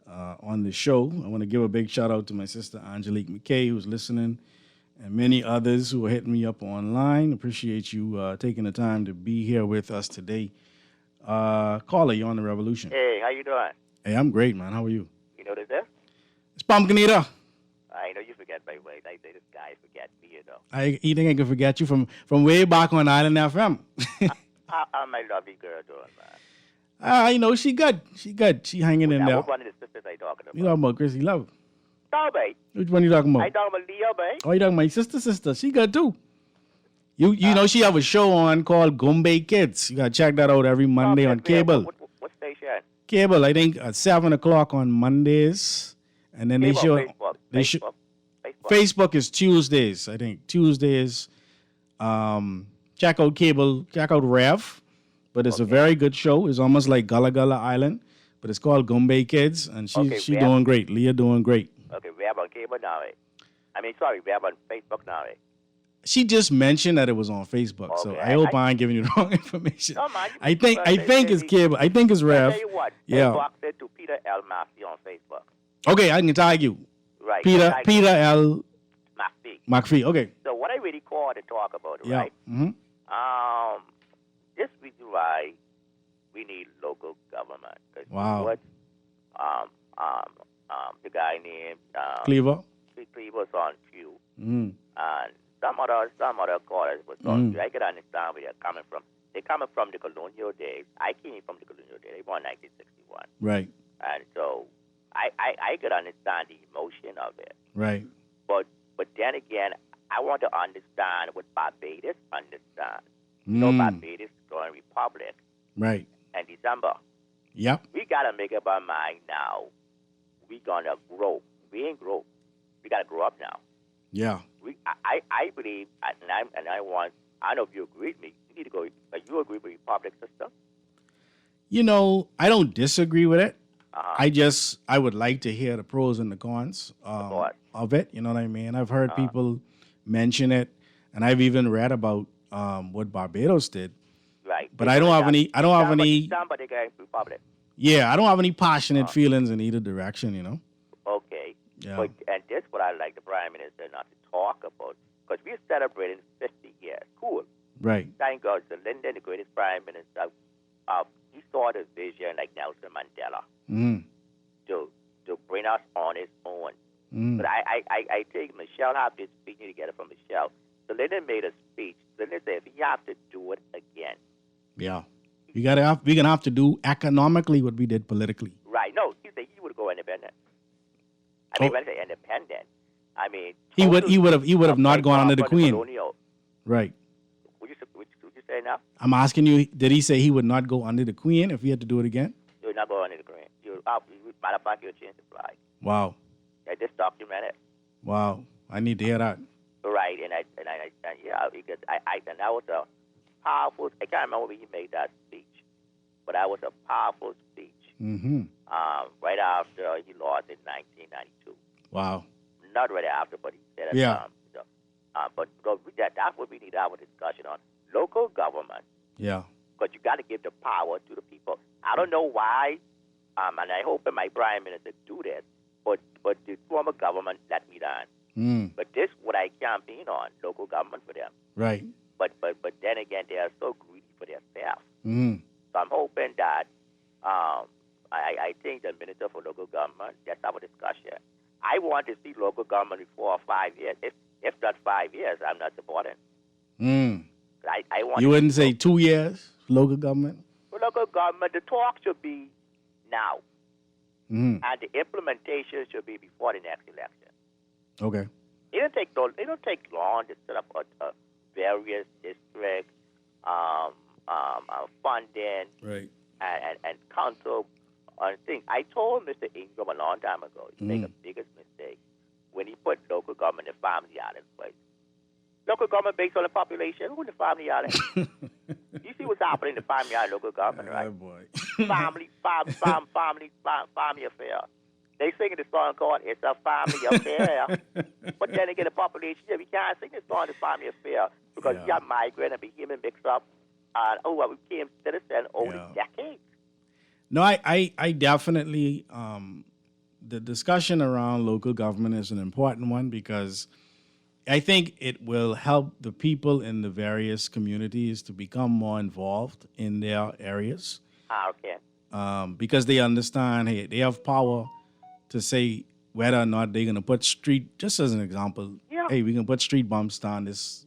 C: on the show. I want to give a big shout out to my sister Angelique McKay, who's listening, and many others who are hitting me up online. Appreciate you taking the time to be here with us today. Caller, you on the Revolution.
V: Hey, how you doing?
C: Hey, I'm great, man. How are you?
V: You know this there?
C: It's Pumpkin Eater.
V: I know you forget my way. Like, this guy forget me, you know.
C: You think I can forget you from way back on Island FM?
V: How my lovely girl doing, man?
C: She good. She good. She hanging in there.
V: What one of the sisters I talking about?
C: You talking about Chrissy Love?
V: No, babe.
C: Which one you talking about?
V: I talking about Leo, babe.
C: Oh, you talking about my sister? She good too. You know she have a show on called Gombe Kids. You gotta check that out every Monday on cable.
V: What station?
C: Cable, I think at 7:00 on Mondays, and then
V: Cable,
C: they show. Facebook is Tuesdays, I think. Tuesdays. Check out Cable. Check out Rev, but it's a very good show. It's almost like Gullah Gullah Island, but it's called Gombe Kids, and she's doing great. Leah doing great.
V: Okay, we have on cable now, eh? We have on Facebook now, eh?
C: She just mentioned that it was on Facebook, so I hope I ain't giving you the wrong information.
V: No, man,
C: I think it's Cable. I think it's Rev.
V: I'll tell you what.
C: Yeah.
V: Box it to Peter L. Massey on Facebook.
C: Okay, I can tag you.
V: Right.
C: Peter L. McPhee. Okay.
V: So what I really call to talk about,
C: Yeah.
V: right?
C: Mm-hmm.
V: This is why we need local government. 'Cause
C: Wow.
V: the guy named
C: Cleaver.
V: Cleaver's on Q,
C: Mm.
V: and some other callers was on Q. I can understand where they're coming from. They're coming from the colonial days. I came from the colonial days. They born 1961,
C: Right.
V: and so I could understand the emotion of it.
C: Right.
V: But then again, I want to understand what Barbados understands. Barbados is going republic
C: Right.
V: in December.
C: Yep.
V: We gotta make up our mind now. We gonna grow. We ain't grow. We gotta grow up now.
C: Yeah.
V: I believe, and I want. I don't know if you agree with me. You need to go. But you agree with the republic system?
C: I don't disagree with it. I would like to hear the pros and the cons of it. You know what I mean? I've heard people mention it, and I've even read about what Barbados did.
V: Right.
C: But I don't have any.
V: December they got republic.
C: Yeah, I don't have any passionate feelings in either direction.
V: Okay.
C: Yeah.
V: But, and this what I like the Prime Minister not to talk about, because we're celebrating 50 years. Cool.
C: Right.
V: Thank God, so Lyndon, the greatest Prime Minister, he saw the vision like Nelson Mandela to bring us on his own. But I think Michelle have this speaking together from Michelle. So Lyndon made a speech. Lyndon said, if you have to do it again.
C: Yeah. We're gonna have to do economically what we did politically.
V: Right. No, he said he would go independent. I mean, when I say independent, I mean
C: He would have not gone under the Queen.
V: Colonial.
C: Right.
V: Would you say now?
C: I'm asking you, did he say he would not go under the Queen if he had to do it again?
V: You would not go under the Queen. Matter of fact, you'll change the flag.
C: Wow.
V: I just documented.
C: Wow. I need to hear that.
V: Right, and because and that was a powerful. I can't remember when he made that speech, but that was a powerful speech.
C: Mm-hmm.
V: Right after he lost in 1992.
C: Wow.
V: Not right after, but he said it.
C: Yeah.
V: But that's what we need to have a discussion on. Local government.
C: Yeah.
V: Because you got to give the power to the people. I don't know why, and I hope that my Prime Minister do this, but the former government let me down. But this what I campaign on, local government for them.
C: Right.
V: But then again, they are so greedy for their staff. So I'm hoping that I think the Minister for Local Government, let's have a discussion. I want to see local government in 4 or 5 years. If not 5 years, I'm not supporting. I want.
C: You wouldn't say 2 years, local government?
V: For local government, the talk should be now. And the implementation should be before the next election.
C: Okay.
V: It don't take long to set up various districts, funding,
C: right,
V: and council on things. I told Mr. Ingram a long time ago, he made the biggest mistake when he put local government and family island place. Local government based on the population, who's the family island? You see what's happening in the family island local government, right?
C: Oh boy.
V: family affair. They sing the song called "It's a Family Affair," but then again, the population, we can't sing the song "It's a Family Affair" because we got migrant and human mixed up, and we became citizens over the decades.
C: No, I definitely the discussion around local government is an important one because I think it will help the people in the various communities to become more involved in their areas.
V: Okay.
C: Because they understand, hey, they have power to say whether or not they're going to put street, just as an example, hey, we can put street bumps down this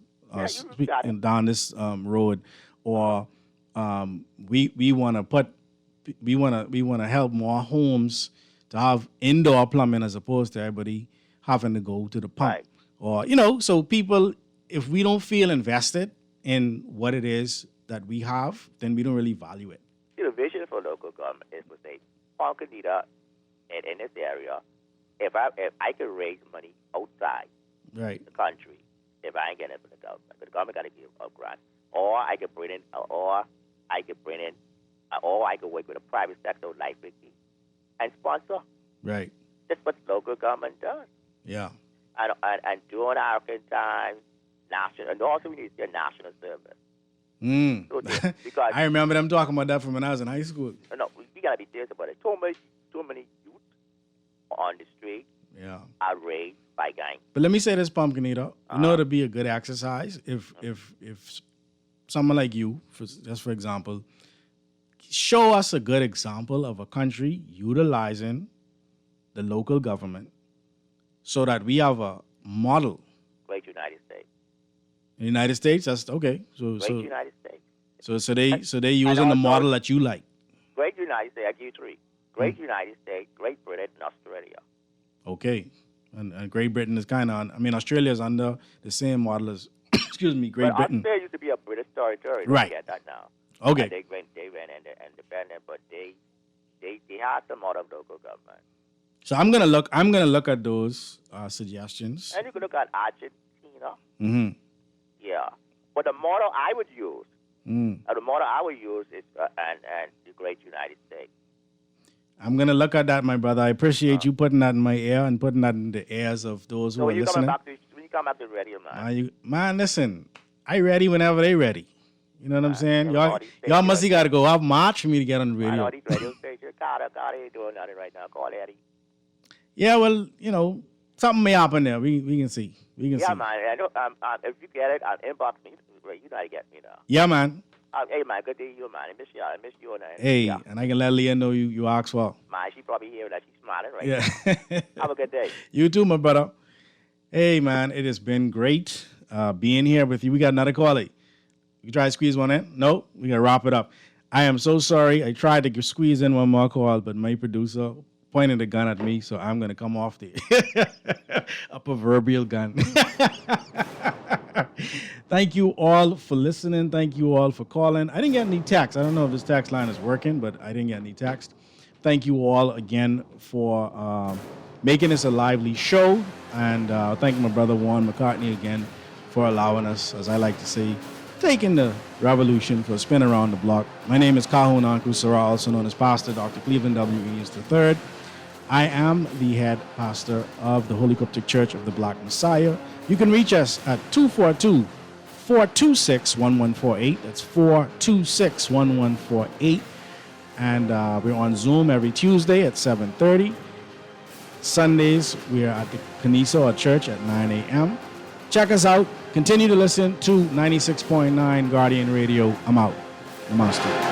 C: road, or we want to help more homes to have indoor plumbing as opposed to everybody having to go to the pump.
V: Right.
C: Or, so people, if we don't feel invested in what it is that we have, then we don't really value it.
V: See, the vision for local government is to say, Poncanita, in this area, if I could raise money outside
C: the
V: country, if I ain't getting it from the government got to give a grant, or I could bring in, or I could work with a private sector like Vicky and sponsor.
C: Right.
V: That's what local government does.
C: Yeah.
V: And during African times, national, and also we need to do national service. So because
C: I remember them talking about that from when I was in high school.
V: No, we gotta be serious about it. Too many youth on the street are raised by gangs.
C: But let me say this, Pumpkinito. It'd be a good exercise if someone like you, for example, show us a good example of a country utilizing the local government so that we have a model.
V: Great United States.
C: In the United States, that's okay.
V: Great United States.
C: So they using the model that you like.
V: Great United States, I give you three. Great United States, Great Britain, and Australia.
C: Okay. And Great Britain is kind of, Australia is under the same model as, excuse me, Great Britain.
V: Australia used to be a British territory. Don't
C: Right.
V: forget that now.
C: Okay.
V: And they went independent, but they had some out of local government.
C: So I'm gonna look at those suggestions.
V: And you can look at Argentina.
C: Mm-hmm.
V: Yeah. But the model I would use,
C: Mm.
V: is and the Great United States.
C: I'm gonna look at that, my brother. I appreciate you putting that in my ear and putting that in the ears of those who are listening.
V: When you come back to the radio, man.
C: Man, listen, I ready whenever they ready. You know what I'm saying? Y'all must got to go up March for me to get on the radio.
V: I know these radio stations, Carter ain't doing nothing right now. Call Eddie.
C: Yeah, well, something may happen there. We can see.
V: Man. I know. If you get it, inbox me. You know how to get me now.
C: Yeah, man.
V: Hey, man, good day to you, man. I miss you.
C: Hey, and I can let Leah know you asked for.
V: Man, she probably hear that she's smiling right
C: Yeah.
V: now. Have a good day.
C: You too, my brother. Hey, man, it has been great being here with you. We got another caller. You try to squeeze one in? No? We got to wrap it up. I am so sorry. I tried to squeeze in one more call, but my producer pointed a gun at me, so I'm going to come off a proverbial gun. Thank you all for listening. Thank you all for calling. I didn't get any text. I don't know if this text line is working, but I didn't get any text. Thank you all again for making this a lively show. And thank my brother Juan McCartney again for allowing us, as I like to say, taking the revolution for a spin around the block. My name is Kahun Anku Sarah, also known as Pastor Dr. Cleveland W. Eames III. I am the head pastor of the Holy Coptic Church of the Black Messiah. You can reach us at 242-426-1148. That's 426-1148. And we're on Zoom every Tuesday at 7:30. Sundays, we are at the Kaniso Church at 9 a.m. Check us out. Continue to listen to 96.9 Guardian Radio. I'm out. Namaste.